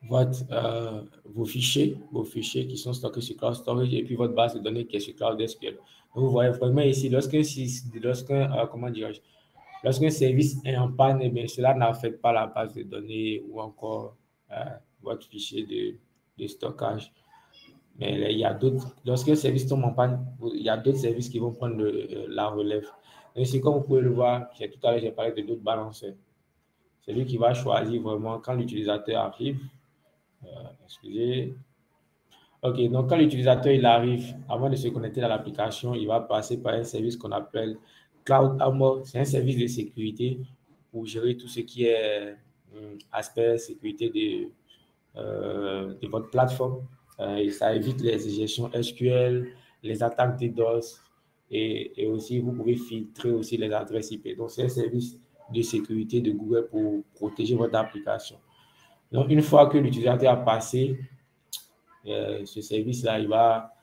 vos fichiers qui sont stockés sur Cloud Storage et puis votre base de données qui est sur Cloud SQL. Donc, vous voyez vraiment ici, lorsqu'un service est en panne, eh bien, cela n'affecte pas la base de données ou encore votre fichier de stockage. Mais il y a d'autres, lorsqu'un service tombe en panne, il y a d'autres services qui vont prendre la relève. Et c'est comme vous pouvez le voir, tout à l'heure, j'ai parlé de d'autres balanceurs. C'est lui qui va choisir vraiment quand l'utilisateur arrive. Excusez. OK, donc quand l'utilisateur il arrive, avant de se connecter à l'application, il va passer par un service qu'on appelle Cloud Armor. C'est un service de sécurité pour gérer tout ce qui est aspect sécurité de votre plateforme. Et ça évite les injections SQL, les attaques DDoS et aussi vous pouvez filtrer aussi les adresses IP. Donc, c'est un service de sécurité de Google pour protéger votre application. Donc, une fois que l'utilisateur a passé ce service-là, il va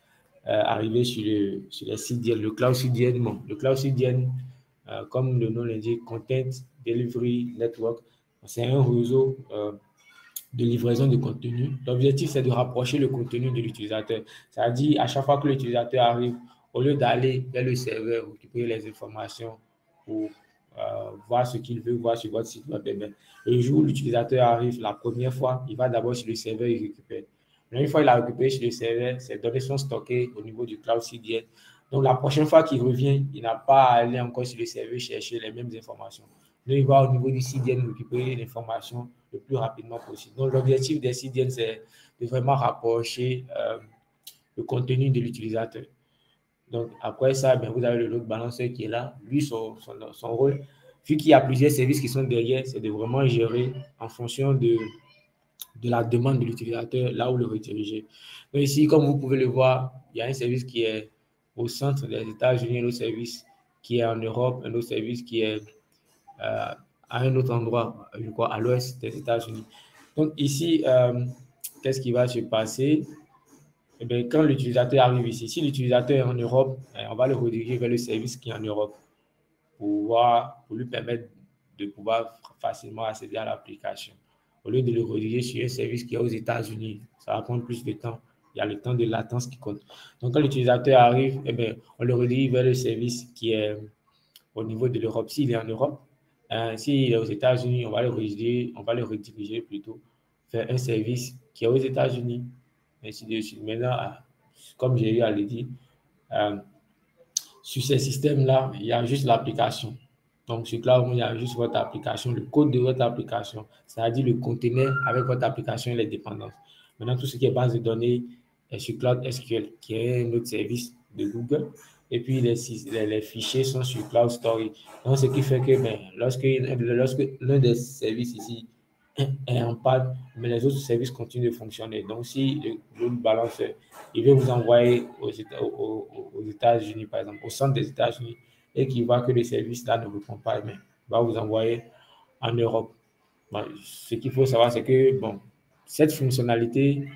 arriver sur le CDN, le Cloud CDN. Bon, le Cloud CDN, comme le nom l'indique, Content Delivery Network, c'est un réseau de livraison de contenu. L'objectif, c'est de rapprocher le contenu de l'utilisateur. C'est-à-dire, à chaque fois que l'utilisateur arrive, au lieu d'aller vers le serveur récupérer les informations pour voir ce qu'il veut voir sur votre site web, le jour où l'utilisateur arrive la première fois, il va d'abord sur le serveur et récupère. Mais une fois qu'il a récupéré sur le serveur, ces données sont stockées au niveau du Cloud CDN. Donc, la prochaine fois qu'il revient, il n'a pas à aller encore sur le serveur chercher les mêmes informations. Donc, il va au niveau du CDN récupérer l'information le plus rapidement possible. Donc, l'objectif des CDN, c'est de vraiment rapprocher le contenu de l'utilisateur. Donc, après ça, ben, vous avez le load balancer qui est là. Lui, son rôle, vu qu'il y a plusieurs services qui sont derrière, c'est de vraiment gérer en fonction de la demande de l'utilisateur, là où le rediriger. Donc ici, comme vous pouvez le voir, il y a un service qui est au centre des États-Unis, un autre service qui est en Europe, un autre service qui est à un autre endroit, je crois, à l'ouest des États-Unis. Donc ici, qu'est-ce qui va se passer? Eh bien, quand l'utilisateur arrive ici, si l'utilisateur est en Europe, on va le rediriger vers le service qui est en Europe pour lui permettre de pouvoir facilement accéder à l'application. Au lieu de le rediriger sur un service qui est aux États-Unis, ça va prendre plus de temps. Il y a le temps de latence qui compte. Donc, quand l'utilisateur arrive, eh bien, on le redirige vers le service qui est au niveau de l'Europe. S'il est en Europe, s'il est aux États-Unis, on va le rediriger plutôt vers un service qui est aux États-Unis. Ainsi de suite. Maintenant, comme j'ai eu à le dire, sur ces systèmes-là, il y a juste l'application. Donc, sur Cloud, il y a juste votre application, le code de votre application, c'est-à-dire le conteneur avec votre application et les dépendances. Maintenant, tout ce qui est base de données est sur Cloud SQL, qui est un autre service de Google. Et puis, les fichiers sont sur Cloud Storage. Donc, ce qui fait que lorsque l'un des services ici est en panne, mais les autres services continuent de fonctionner. Donc, si le balanceur, il veut vous envoyer aux États-Unis, par exemple, au centre des États-Unis, et qu'il voit que le service là ne vous répond pas, mais il va vous envoyer en Europe. Bon, ce qu'il faut savoir, c'est que cette fonctionnalité,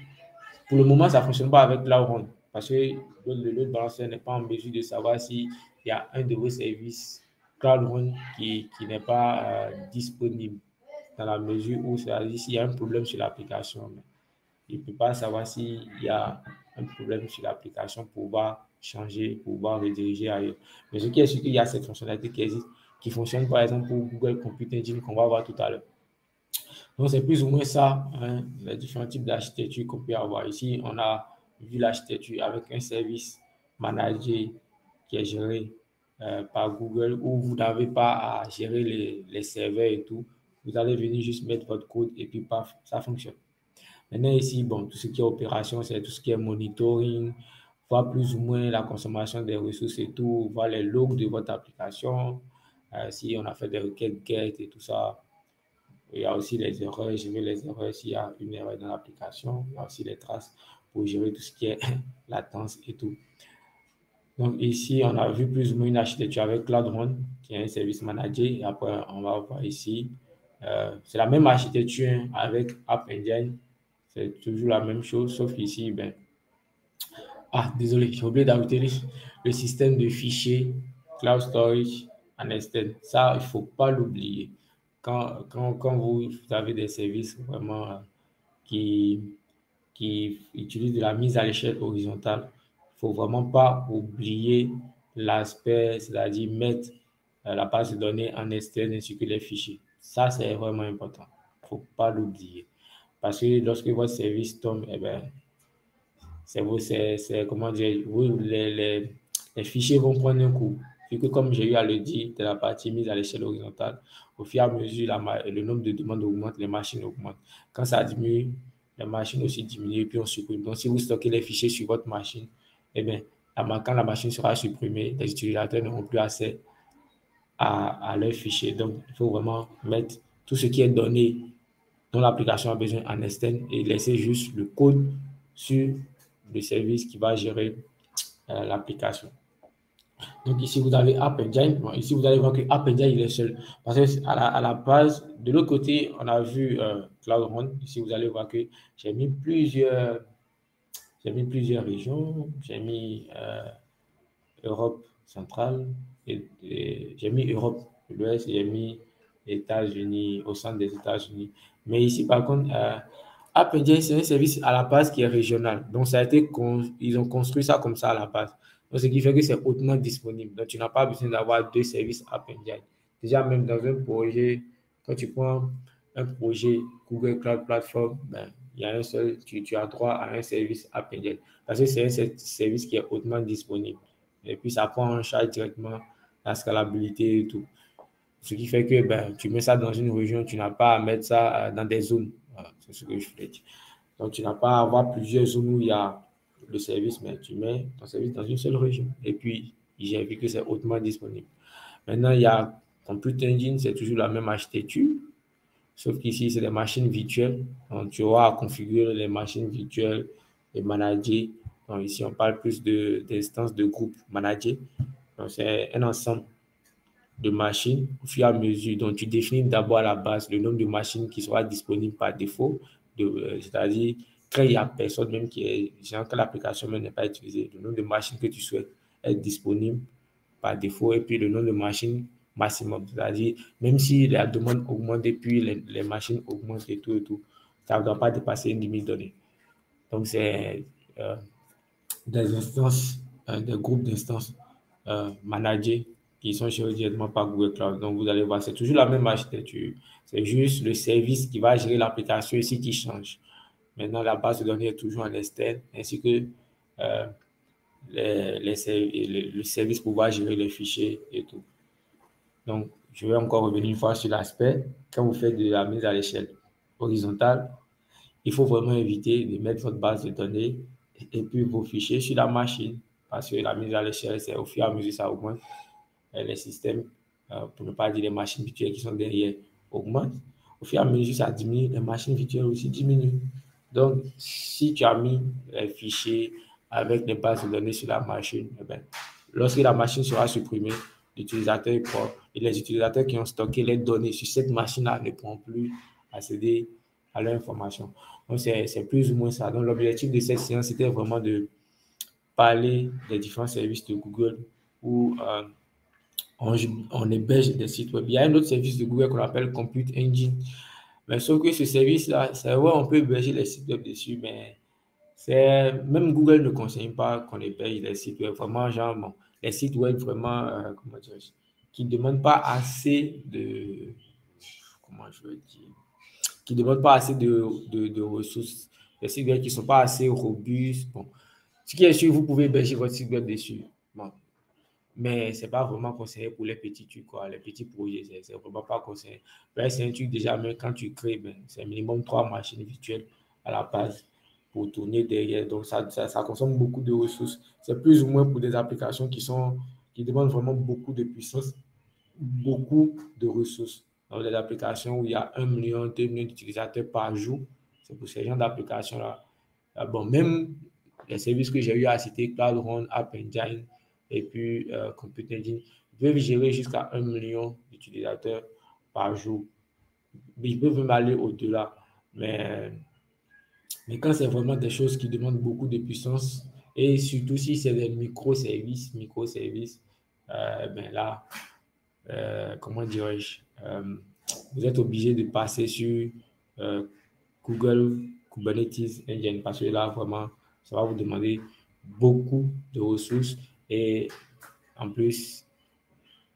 pour le moment, ça ne fonctionne pas avec Cloud Run, parce que le load balancer n'est pas en mesure de savoir s'il y a un de vos services Cloud Run qui n'est pas disponible, dans la mesure où s'il y a un problème sur l'application. Il ne peut pas savoir s'il y a un problème sur l'application pour pouvoir changer, pour pouvoir rediriger ailleurs. Mais ce qui est sûr, qu'il y a cette fonctionnalité qui existe, qui fonctionne par exemple pour Google Computer Engine qu'on va voir tout à l'heure. Donc, c'est plus ou moins ça, hein, les différents types d'architecture qu'on peut avoir. Ici, on a vu l'architecture avec un service managé qui est géré par Google, où vous n'avez pas à gérer les serveurs et tout. Vous allez venir juste mettre votre code et puis paf, ça fonctionne. Maintenant, ici, tout ce qui est opération, c'est tout ce qui est monitoring, voir plus ou moins la consommation des ressources et tout, voir les logs de votre application, si on a fait des requêtes GET et tout ça. Il y a aussi les erreurs, gérer les erreurs s'il y a une erreur dans l'application. Il y a aussi les traces pour gérer tout ce qui est latence et tout. Donc ici, on a vu plus ou moins une architecture avec Cloud Run, qui est un service managé. Et après, on va voir ici. C'est la même architecture avec App Engine. C'est toujours la même chose, sauf qu'ici, désolé, j'ai oublié d'ajouter le système de fichiers Cloud Storage en externe. Ça, il ne faut pas l'oublier. Quand vous avez des services vraiment qui utilisent de la mise à l'échelle horizontale, il ne faut vraiment pas oublier l'aspect, c'est-à-dire mettre la base de données en externe ainsi que les fichiers. Ça, c'est vraiment important. Il ne faut pas l'oublier. Parce que lorsque votre service tombe, comment dire, les fichiers vont prendre un coup. Vu que, comme j'ai eu à le dire, de la partie mise à l'échelle horizontale, au fur et à mesure, le nombre de demandes augmente, les machines augmentent. Quand ça diminue, les machines aussi diminuent et puis on supprime. Donc, si vous stockez les fichiers sur votre machine, quand la machine sera supprimée, les utilisateurs n'auront plus accès à leurs fichiers. Donc, il faut vraiment mettre tout ce qui est donné dont l'application a besoin en externe et laisser juste le code sur le service qui va gérer l'application. Donc ici, vous avez App Engine. Ici, vous allez voir que App Engine, il est seul. Parce que à la base, de l'autre côté, on a vu Cloud Run. Ici, vous allez voir que j'ai mis plusieurs régions. J'ai mis Europe centrale et j'ai mis Europe de l'Ouest et j'ai mis États-Unis, au centre des États-Unis. Mais ici, par contre, App Engine, c'est un service à la base qui est régional. Donc, ils ont construit ça comme ça à la base. Donc, ce qui fait que c'est hautement disponible. Donc, tu n'as pas besoin d'avoir deux services App Engine. Déjà, même dans un projet, quand tu prends un projet Google Cloud Platform, il y a un seul, tu as droit à un service App Engine. Parce que c'est un service qui est hautement disponible. Et puis, ça prend en charge directement la scalabilité et tout. Ce qui fait que ben, tu mets ça dans une région, tu n'as pas à mettre ça dans des zones. Voilà, c'est ce que je voulais dire. Donc, tu n'as pas à avoir plusieurs zones où il y a le service, mais tu mets ton service dans une seule région. Et puis, j'ai vu que c'est hautement disponible. Maintenant, il y a Compute Engine, c'est toujours la même architecture, sauf qu'ici, c'est des machines virtuelles. Donc, tu auras à configurer les machines virtuelles et manager. Donc, ici, on parle plus d'instances de groupe manager. Donc, c'est un ensemble de machines au fur et à mesure. Donc, tu définis d'abord à la base le nombre de machines qui sera disponible par défaut, c'est-à-dire quand il n'y a personne même qui est, genre quand l'application même n'est pas utilisée, le nombre de machines que tu souhaites être disponible par défaut et puis le nombre de machines maximum, c'est-à-dire même si la demande augmente et puis les machines augmentent et tout, ça ne doit pas dépasser une limite donnée. Donc, c'est des instances, des groupes d'instances managés qui sont gérés directement par Google Cloud. Donc, vous allez voir, c'est toujours la même architecture. C'est juste le service qui va gérer l'application ici qui change. Maintenant, la base de données est toujours en externe, ainsi que euh, le service pour pouvoir gérer les fichiers et tout. Donc, je vais encore revenir une fois sur l'aspect. Quand vous faites de la mise à l'échelle horizontale, il faut vraiment éviter de mettre votre base de données et puis vos fichiers sur la machine parce que la mise à l'échelle, c'est au fur et à mesure ça augmente. Les systèmes, pour ne pas dire les machines virtuelles qui sont derrière, augmentent. Au fur et à mesure ça diminue, les machines virtuelles aussi diminuent. Donc, si tu as mis les fichiers avec les bases de données sur la machine, eh bien, lorsque la machine sera supprimée, l'utilisateur et les utilisateurs qui ont stocké les données sur cette machine-là ne pourront plus accéder à l'information. Donc, c'est plus ou moins ça. Donc, l'objectif de cette séance, c'était vraiment de parler des différents services de Google où on héberge des sites web. Il y a un autre service de Google qu'on appelle Compute Engine. Mais sauf que ce service-là, c'est vrai, on peut héberger les sites web dessus, mais même Google ne conseille pas qu'on héberge les sites web. Vraiment, genre, bon, les sites web vraiment, comment dire, qui ne demandent pas assez de, comment je veux dire, qui ne demandent pas assez de ressources, des sites web qui ne sont pas assez robustes. Bon, ce qui est sûr, vous pouvez héberger votre site web dessus. Bon, mais ce n'est pas vraiment conseillé pour les petits trucs, quoi. Les petits projets, c'est vraiment pas conseillé. Ben, c'est un truc déjà, même quand tu crées, ben, c'est minimum 3 machines virtuelles à la base pour tourner derrière. Donc, ça consomme beaucoup de ressources. C'est plus ou moins pour des applications qui demandent vraiment beaucoup de puissance, beaucoup de ressources. Dans les applications où il y a 1 million, 2 millions d'utilisateurs par jour, c'est pour ces genre d'applications-là. Bon, même les services que j'ai eu à citer, Cloud Run, App Engine et puis Compute Engine, peuvent gérer jusqu'à 1 million d'utilisateurs par jour. Ils peuvent même aller au-delà. Mais, mais quand c'est vraiment des choses qui demandent beaucoup de puissance, et surtout si c'est des microservices, ben là, comment dirais-je, vous êtes obligé de passer sur euh, Google Kubernetes Engine parce que là, vraiment, ça va vous demander beaucoup de ressources et en plus,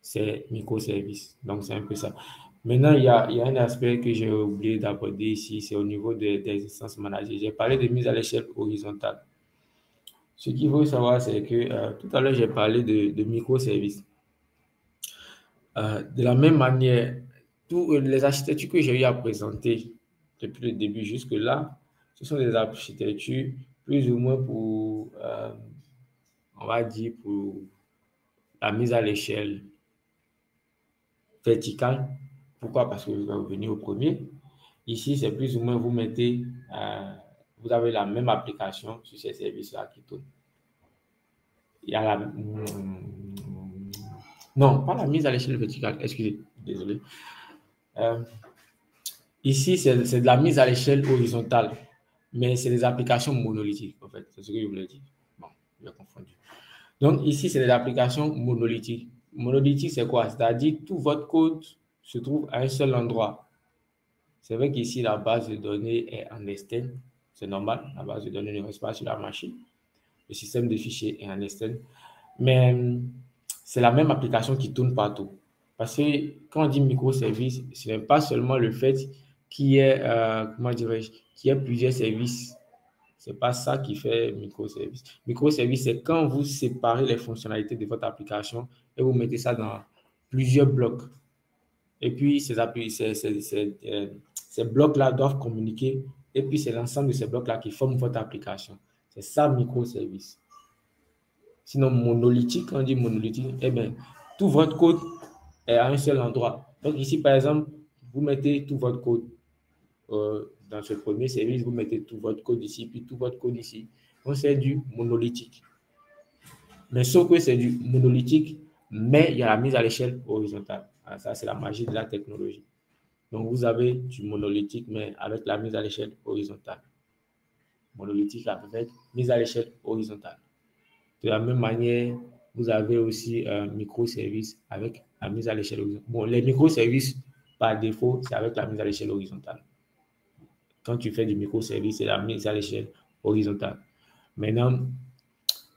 c'est microservices. Donc, c'est un peu ça. Maintenant, il y a un aspect que j'ai oublié d'aborder ici, c'est au niveau des instances managées. J'ai parlé de mise à l'échelle horizontale. Ce qu'il faut savoir, c'est que tout à l'heure, j'ai parlé de microservices. De la même manière, toutes les architectures que j'ai eu à présenter depuis le début jusque-là, ce sont des architectures plus ou moins pour, on va dire, pour la mise à l'échelle verticale. Pourquoi? Parce que je vais revenir au premier. Ici, c'est plus ou moins, vous avez la même application sur ces services-là qui tournent. Il y a non, pas la mise à l'échelle verticale, excusez, désolé. Euh, Ici, c'est de la mise à l'échelle horizontale, mais c'est des applications monolithiques, en fait. C'est ce que je voulais dire. Bon, j'ai confondu. Donc, ici, c'est des applications monolithiques. Monolithique, c'est quoi? C'est-à-dire tout votre code se trouve à un seul endroit. C'est vrai qu'ici, la base de données est en externe. C'est normal, la base de données ne reste pas sur la machine. Le système de fichiers est en externe. Mais c'est la même application qui tourne partout. Parce que quand on dit microservice, ce n'est pas seulement le fait qu'il y ait, comment dirais-je, qu'il y ait plusieurs services. Ce n'est pas ça qui fait microservice. Microservice, c'est quand vous séparez les fonctionnalités de votre application et vous mettez ça dans plusieurs blocs. et puis ces blocs-là doivent communiquer, et puis c'est l'ensemble de ces blocs-là qui forment votre application. C'est ça, microservice. Sinon, monolithique, quand on dit monolithique, eh bien, tout votre code est à un seul endroit. Donc ici, par exemple, vous mettez tout votre code dans ce premier service, vous mettez tout votre code ici, puis tout votre code ici. Donc, c'est du monolithique. Mais sauf que c'est du monolithique, mais il y a la mise à l'échelle horizontale. Alors, ça, c'est la magie de la technologie. Donc, vous avez du monolithique, mais avec la mise à l'échelle horizontale. Monolithique avec mise à l'échelle horizontale. De la même manière, vous avez aussi un microservice avec la mise à l'échelle horizontale. Bon, les microservices, par défaut, c'est avec la mise à l'échelle horizontale. Quand tu fais du microservice, c'est la mise à l'échelle horizontale. Maintenant,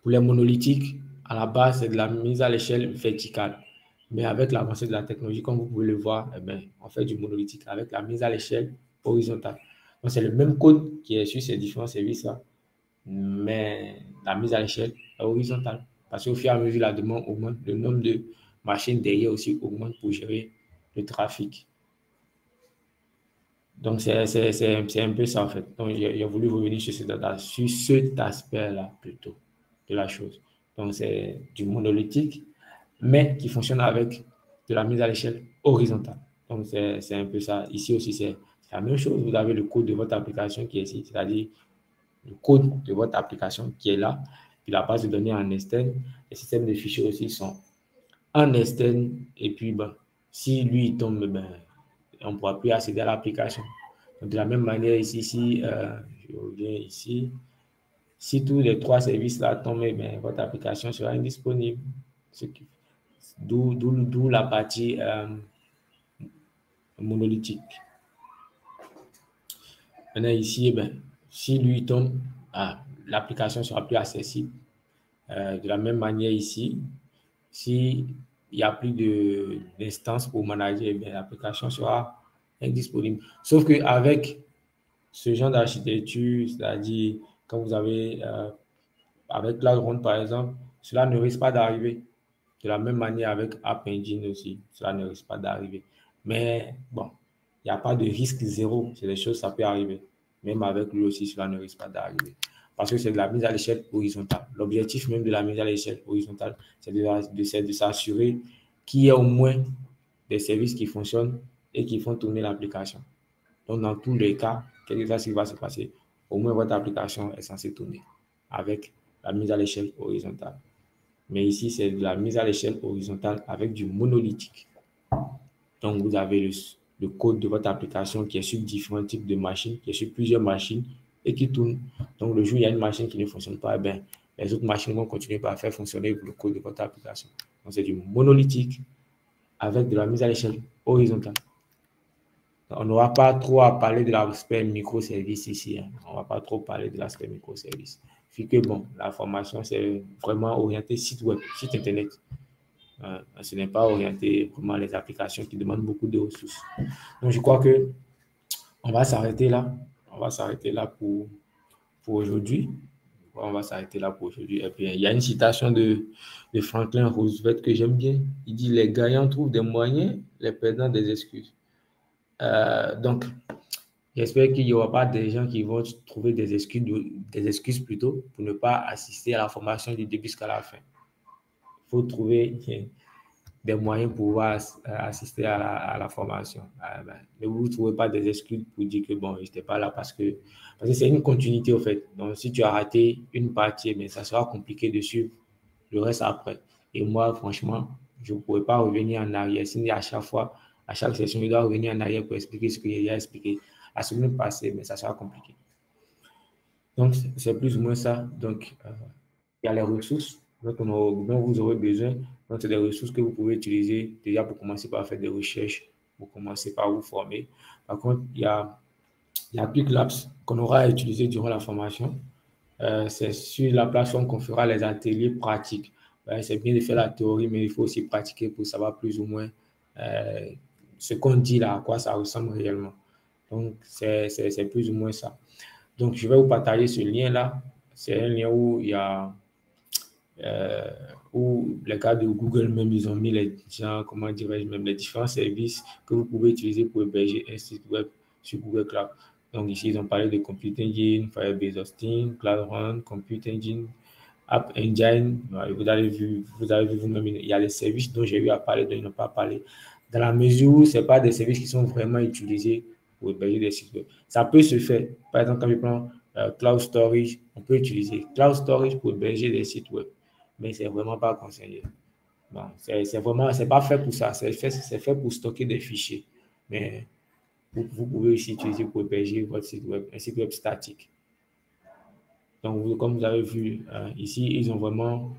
pour les monolithiques, à la base, c'est de la mise à l'échelle verticale. Mais avec l'avancée de la technologie, comme vous pouvez le voir, eh bien, on fait du monolithique avec la mise à l'échelle horizontale. Donc, c'est le même code qui est sur ces différents services-là, mais la mise à l'échelle est horizontale. Parce qu'au fur et à mesure, la demande augmente, le nombre de machines derrière aussi augmente pour gérer le trafic. Donc, c'est un peu ça, en fait. Donc, j'ai voulu revenir sur cet aspect-là, plutôt, de la chose. Donc, c'est du monolithique, mais qui fonctionne avec de la mise à l'échelle horizontale. Donc, c'est un peu ça. Ici aussi, c'est la même chose. Vous avez le code de votre application qui est ici, c'est-à-dire le code de votre application qui est là, puis la base de données en externe. Les systèmes de fichiers aussi sont en externe. Et puis, ben, si lui il tombe, ben, on ne pourra plus accéder à l'application. De la même manière, ici, je reviens ici, si tous les trois services-là tombent, ben, votre application sera indisponible. D'où la partie monolithique. Maintenant, ici, ben, si lui tombe, l'application sera plus accessible. De la même manière ici, s'il n'y a plus d'instance pour manager, ben, l'application sera indisponible. Sauf qu'avec ce genre d'architecture, c'est-à-dire quand vous avez avec Cloud Run par exemple, cela ne risque pas d'arriver. De la même manière avec App Engine aussi, cela ne risque pas d'arriver. Mais bon, il n'y a pas de risque zéro. C'est des choses, ça peut arriver. Même avec lui aussi, cela ne risque pas d'arriver. Parce que c'est de la mise à l'échelle horizontale. L'objectif même de la mise à l'échelle horizontale, c'est de s'assurer qu'il y ait au moins des services qui fonctionnent et qui font tourner l'application. Donc, dans tous les cas, quel que soit ce qui va se passer, au moins votre application est censée tourner avec la mise à l'échelle horizontale. Mais ici, c'est de la mise à l'échelle horizontale avec du monolithique. Donc, vous avez le code de votre application qui est sur différents types de machines, qui est sur plusieurs machines et qui tourne. Donc, le jour où il y a une machine qui ne fonctionne pas, ben, les autres machines vont continuer à faire fonctionner le code de votre application. Donc, c'est du monolithique avec de la mise à l'échelle horizontale. On n'aura pas trop à parler de l'aspect microservice ici. Hein. On ne va pas trop parler de l'aspect microservice. Puis que bon, la formation, c'est vraiment orienté site web, site internet. Ce n'est pas orienté vraiment les applications qui demandent beaucoup de ressources. Donc, je crois que on va s'arrêter là. On va s'arrêter là pour aujourd'hui. On va s'arrêter là pour aujourd'hui. Et puis, il y a une citation de Franklin Roosevelt que j'aime bien. Il dit: les gagnants trouvent des moyens, les perdants des excuses. Donc, j'espère qu'il n'y aura pas des gens qui vont trouver des excuses plutôt pour ne pas assister à la formation du début jusqu'à la fin. Il faut trouver des moyens pour pouvoir assister à la formation. Ne vous trouvez pas des excuses pour dire que bon, je n'étais pas là parce que c'est une continuité au fait. Donc, si tu as raté une partie, mais ça sera compliqué de suivre le reste après. Et moi, franchement, je ne pourrais pas revenir en arrière. Sinon, à chaque fois, à chaque session, je dois revenir en arrière pour expliquer ce que j'ai expliqué la semaine passée, mais ça sera compliqué. Donc, c'est plus ou moins ça. Donc, il y a les ressources dont vous aurez besoin. Donc, c'est des ressources que vous pouvez utiliser déjà pour commencer par faire des recherches, pour commencer par vous former. Par contre, il y a Quick Labs qu'on aura à utiliser durant la formation. C'est sur la plateforme qu'on fera les ateliers pratiques. C'est bien de faire la théorie, mais il faut aussi pratiquer pour savoir plus ou moins ce qu'on dit là, à quoi ça ressemble réellement. Donc, c'est plus ou moins ça. Donc, je vais vous partager ce lien-là. C'est un lien où il y a ou les cas de Google même, ils ont mis les gens, comment dirais-je, même les différents services que vous pouvez utiliser pour héberger un site web sur Google Cloud. Donc ici, ils ont parlé de Compute Engine, Firebase Hosting, Cloud Run, Compute Engine, App Engine. Vous avez vu vous-même, il y a les services dont j'ai eu à parler, dont ils n'ont pas parlé, dans la mesure où ce pas des services qui sont vraiment utilisés pour héberger des sites web. Ça peut se faire. Par exemple, quand je prends Cloud Storage, on peut utiliser Cloud Storage pour héberger des sites web, mais c'est vraiment pas conseillé. Bon, c'est pas fait pour ça. C'est fait pour stocker des fichiers. Mais vous pouvez aussi utiliser pour héberger votre site web, un site web statique. Donc, comme vous avez vu ici, ils ont vraiment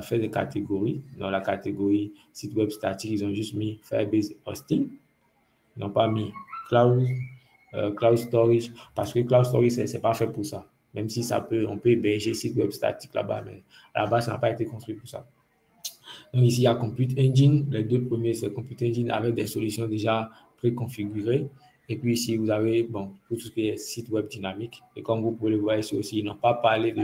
fait des catégories. Dans la catégorie site web statique, ils ont juste mis Firebase Hosting. Ils n'ont pas mis Cloud, Cloud Storage, parce que Cloud Storage, c'est pas fait pour ça. Même si on peut héberger site web statique là-bas, mais à la base, ça n'a pas été construit pour ça. Donc ici, il y a Compute Engine. Les deux premiers, c'est Compute Engine avec des solutions déjà préconfigurées. Et puis ici, vous avez pour tout ce qui est site web dynamique. Et comme vous pouvez le voir ici aussi, ils n'ont pas parlé de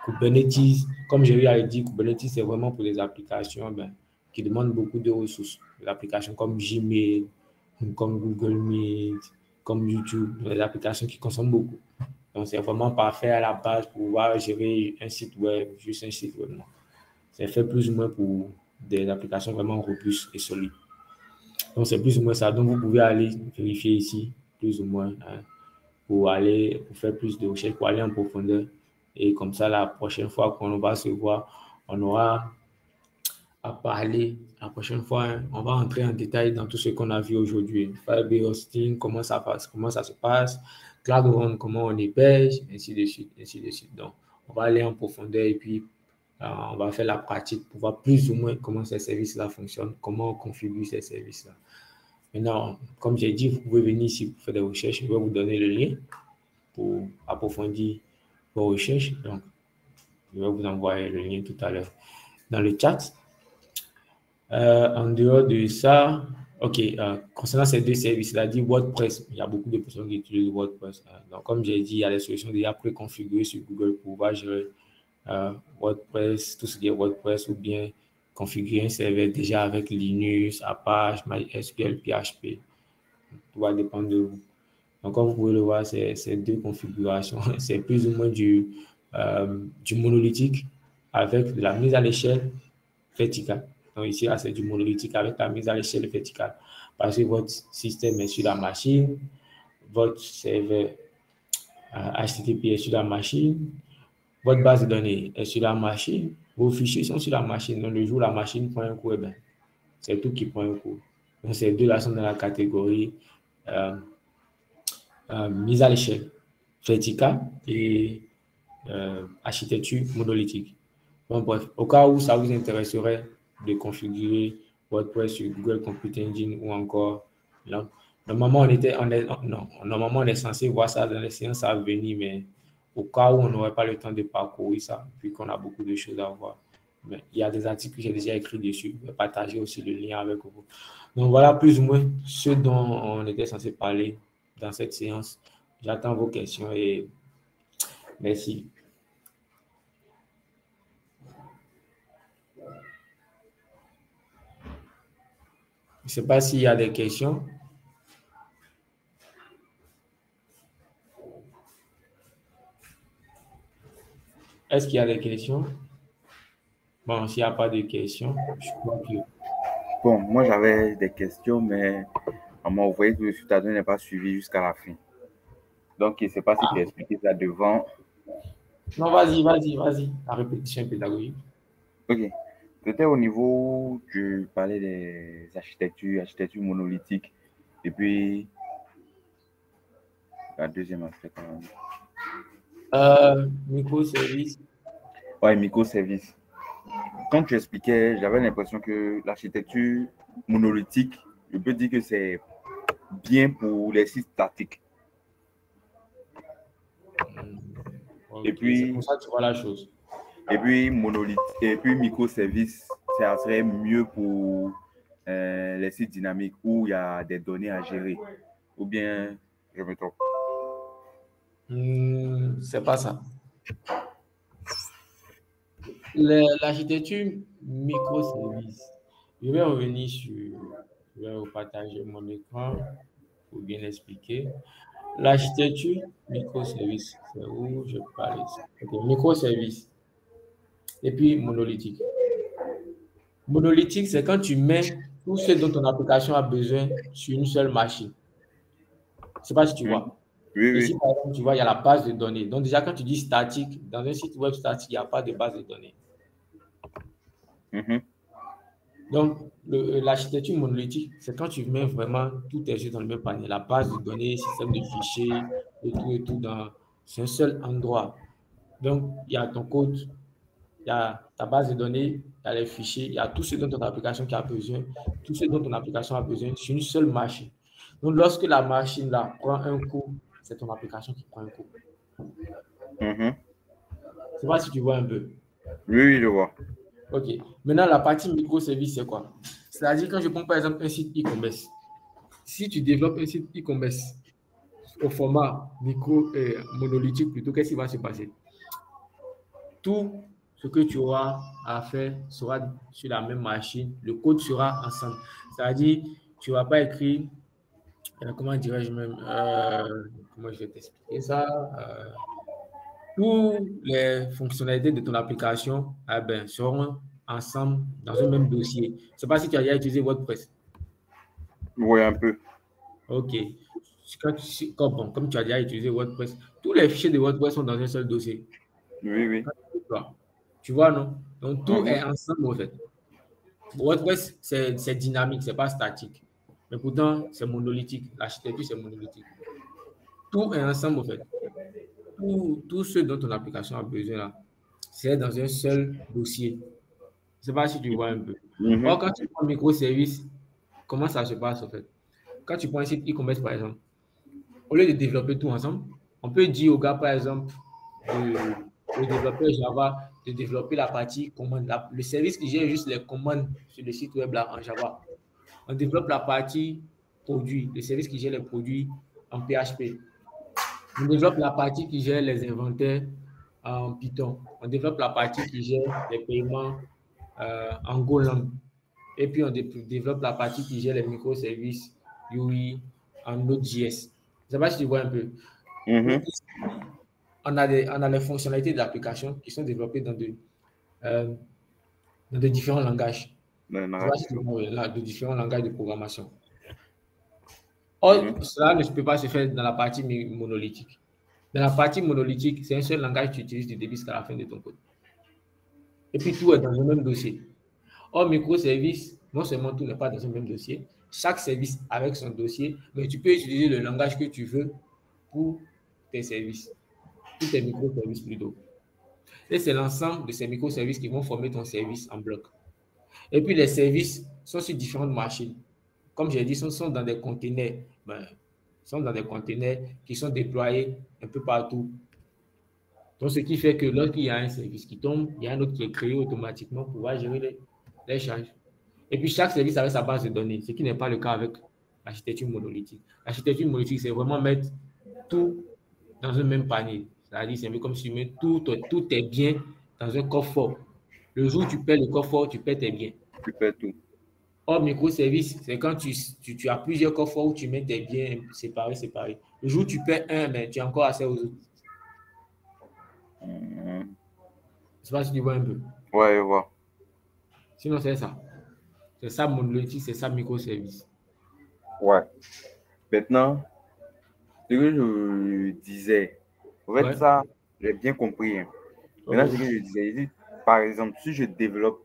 Kubernetes. Comme j'ai eu à le dire, Kubernetes, c'est vraiment pour des applications qui demandent beaucoup de ressources. Des applications comme Gmail, comme Google Meet, comme YouTube, des applications qui consomment beaucoup. Donc, c'est vraiment parfait à la base pour pouvoir gérer un site web, juste un site web. C'est fait plus ou moins pour des applications vraiment robustes et solides. Donc, c'est plus ou moins ça. Donc, vous pouvez aller vérifier ici, plus ou moins, pour faire plus de recherches, pour aller en profondeur. Et comme ça, la prochaine fois qu'on va se voir, on aura à parler. La prochaine fois, on va entrer en détail dans tout ce qu'on a vu aujourd'hui. Firebase Hosting, comment ça passe, comment ça se passe, Cloud Run, comment on héberge, ainsi de suite, ainsi de suite. Donc, on va aller en profondeur et puis on va faire la pratique pour voir plus ou moins comment ces services-là fonctionnent, comment on configure ces services-là. Maintenant, comme j'ai dit, vous pouvez venir ici pour faire des recherches. Je vais vous donner le lien pour approfondir vos recherches. Donc, je vais vous envoyer le lien tout à l'heure dans le chat. En dehors de ça, OK, concernant ces deux services-là, dit WordPress, il y a beaucoup de personnes qui utilisent WordPress. Donc, comme j'ai dit, il y a des solutions déjà préconfigurées sur Google pour pouvoir gérer WordPress, tout ce qui est WordPress, ou bien configurer un serveur déjà avec Linux, Apache, MySQL, PHP. Tout va dépendre de vous. Donc, comme vous pouvez le voir, c'est deux configurations. C'est plus ou moins du monolithique avec de la mise à l'échelle verticale. Donc, ici, là, c'est du monolithique avec la mise à l'échelle verticale. Parce que votre système est sur la machine, votre serveur HTTP est sur la machine, votre base de données est sur la machine, vos fichiers sont sur la machine. Donc, le jour où la machine prend un coup, c'est tout qui prend un coup. Donc, ces deux-là sont dans la catégorie mise à l'échelle verticale et architecture monolithique. Bon, bref, au cas où ça vous intéresserait de configurer WordPress sur Google Compute Engine ou encore, là, normalement, normalement, on est censé voir ça dans les séances à venir, mais au cas où on n'aurait pas le temps de parcourir ça, puis qu'on a beaucoup de choses à voir. Mais il y a des articles que j'ai déjà écrits dessus. Je vais partager aussi le lien avec vous. Donc voilà plus ou moins ce dont on était censé parler dans cette séance. J'attends vos questions et merci. Je ne sais pas s'il y a des questions. Est-ce qu'il y a des questions? Bon, s'il n'y a pas de questions, je crois que... Bon, moi j'avais des questions, mais on m'a envoyé que le citadin n'est pas suivi jusqu'à la fin. Donc, je ne sais pas si tu as expliqué ça devant. Non, vas-y. La répétition pédagogique. Ok. C'était au niveau, tu parlais des architectures monolithiques. Et puis, la deuxième aspect. Microservices. Ouais, microservices. Quand tu expliquais, j'avais l'impression que l'architecture monolithique, je peux dire que c'est bien pour les sites statiques. Ok, Et c'est pour puis, ça que tu vois la chose. monolithe, et puis microservices, ça serait mieux pour les sites dynamiques où il y a des données à gérer. Ou bien, je me trompe. C'est pas ça. L'architecture microservice. Je vais revenir sur, je vais repartager mon écran pour bien expliquer. L'architecture microservice, c'est où je parle ici. Ok, microservice. Et puis monolithique. Monolithique, c'est quand tu mets tout ce dont ton application a besoin sur une seule machine. Je ne sais pas si tu Mhm. vois. Oui, oui. Ici, par exemple, tu vois, il y a la base de données. Donc, déjà, quand tu dis statique, dans un site web statique, il n'y a pas de base de données. Mhm. Donc, l'architecture monolithique, c'est quand tu mets vraiment tous tes jeux dans le même panier. La base de données, système de fichiers, et tout dans c'est un seul endroit. Donc, il y a ton code, il y a ta base de données, il y a les fichiers, il y a tout ce dont ton application qui a besoin, tout ce dont ton application a besoin sur une seule machine. Donc, lorsque la machine là prend un coup, c'est ton application qui prend un coup. Mhm. Je ne sais pas si tu vois un peu. Oui, oui, je vois. OK. Maintenant, la partie microservice, c'est quoi? C'est-à-dire, quand je prends par exemple un site e-commerce, si tu développes un site e-commerce au format monolithique plutôt, qu'est-ce qui va se passer? Tout ce que tu auras à faire sera sur la même machine, le code sera ensemble. C'est-à-dire, tu ne vas pas écrire, comment dirais-je même, comment je vais t'expliquer ça? Toutes les fonctionnalités de ton application ben, seront ensemble dans un même dossier. Je ne sais pas si tu as déjà utilisé WordPress. Oui, un peu. OK. Comme tu as déjà utilisé WordPress, tous les fichiers de WordPress sont dans un seul dossier. Oui, oui. Tu vois, non? Donc, tout Mhm. est ensemble, en fait. WordPress, c'est dynamique, c'est pas statique. Mais pourtant, c'est monolithique. L'architecture, c'est monolithique. Tout est ensemble, en fait. Tout ce dont ton application a besoin, là, c'est dans un seul dossier. Je ne sais pas si tu vois un peu. Mhm. Or, quand tu prends un microservice, comment ça se passe, en fait? Quand tu prends un site e-commerce, par exemple, au lieu de développer tout ensemble, on peut dire au gars, par exemple, au développeur Java de développer la partie commande. Le service qui gère juste les commandes sur le site web là, en Java. On développe la partie produit, le service qui gère les produits en PHP. On développe la partie qui gère les inventaires en Python. On développe la partie qui gère les paiements en Golang. Et puis, on développe la partie qui gère les microservices UI en Node.js. Je ne sais pas si tu vois un peu. Donc, Mhm. on a les fonctionnalités de l'application qui sont développées euh, dans de différents langages. Le Je sais pas si narratif. tu vois, là, de différents langages de programmation. Mhm. Or, cela ne peut pas se faire dans la partie monolithique. Dans la partie monolithique, c'est un seul langage que tu utilises du début jusqu'à la fin de ton code. Et puis, tout est dans le même dossier. Or, microservice, non seulement tout n'est pas dans un même dossier, chaque service avec son dossier, mais tu peux utiliser le langage que tu veux pour tes services, pour tes microservices plutôt. Et c'est l'ensemble de ces microservices qui vont former ton service en bloc. Et puis, les services sont sur différentes machines. Comme j'ai dit, sont dans des conteneurs. Ben, sont dans des conteneurs qui sont déployés un peu partout. Donc, ce qui fait que lorsqu'il y a un service qui tombe, il y a un autre qui est créé automatiquement pour pouvoir gérer les charges. Et puis, chaque service avait sa base de données, ce qui n'est pas le cas avec l'architecture monolithique. L'architecture monolithique, c'est vraiment mettre tout dans un même panier. C'est-à-dire, c'est un peu comme si tu mets tout tes biens dans un coffre-fort. Le jour où tu perds le coffre-fort, tu perds tes biens. Tu fais tout. Or, microservice, c'est quand tu as plusieurs coffres où tu mets tes biens séparés. Le jour où tu perds un, mais tu as encore accès aux autres. Mhm. Je ne sais pas si tu vois un peu. Ouais, je vois. Sinon, c'est ça. C'est ça monolithique, c'est ça microservice. Ouais. Maintenant, ce que je disais, en fait, Ouais. ça, j'ai bien compris, hein. Maintenant, ce OK. que je disais, par exemple, si je développe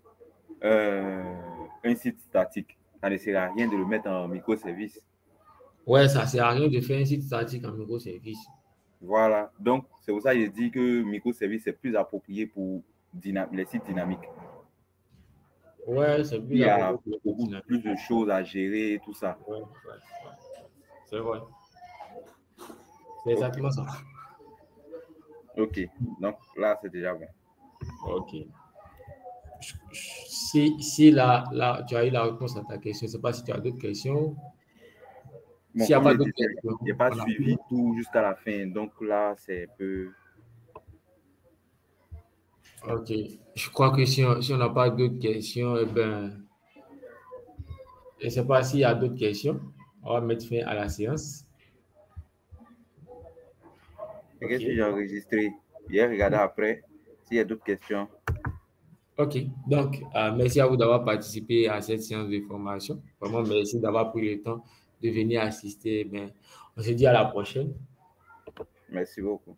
un site statique, ça ne sert à rien de le mettre en microservice. Ouais, ça ne sert à rien de faire un site statique en microservice. Voilà. Donc, c'est pour ça que je dis que microservice est plus approprié pour les sites dynamiques. Ouais, c'est Il plus y approprié a pour le beaucoup dynamique. plus de choses à gérer et tout ça. Ouais, ouais, ouais. C'est vrai. C'est Ok. exactement ça. Ok. Donc, là, c'est déjà bon. OK. Si là, tu as eu la réponse à ta question, je ne sais pas si tu as d'autres questions. Bon, S'il n'y a comme pas je d'autres disais, questions, je n'ai pas on a suivi tout jusqu'à la fin. Donc là, c'est un peu. Ok. Je crois que si on n'a pas d'autres questions, eh ben, je ne sais pas s'il y a d'autres questions. On va mettre fin à la séance. Et Ok. qu'est-ce que j'ai enregistré? J'ai regardé après. S'il y a d'autres questions. Ok. Donc, merci à vous d'avoir participé à cette séance de formation. Vraiment, merci d'avoir pris le temps de venir assister. Eh ben, on se dit à la prochaine. Merci beaucoup.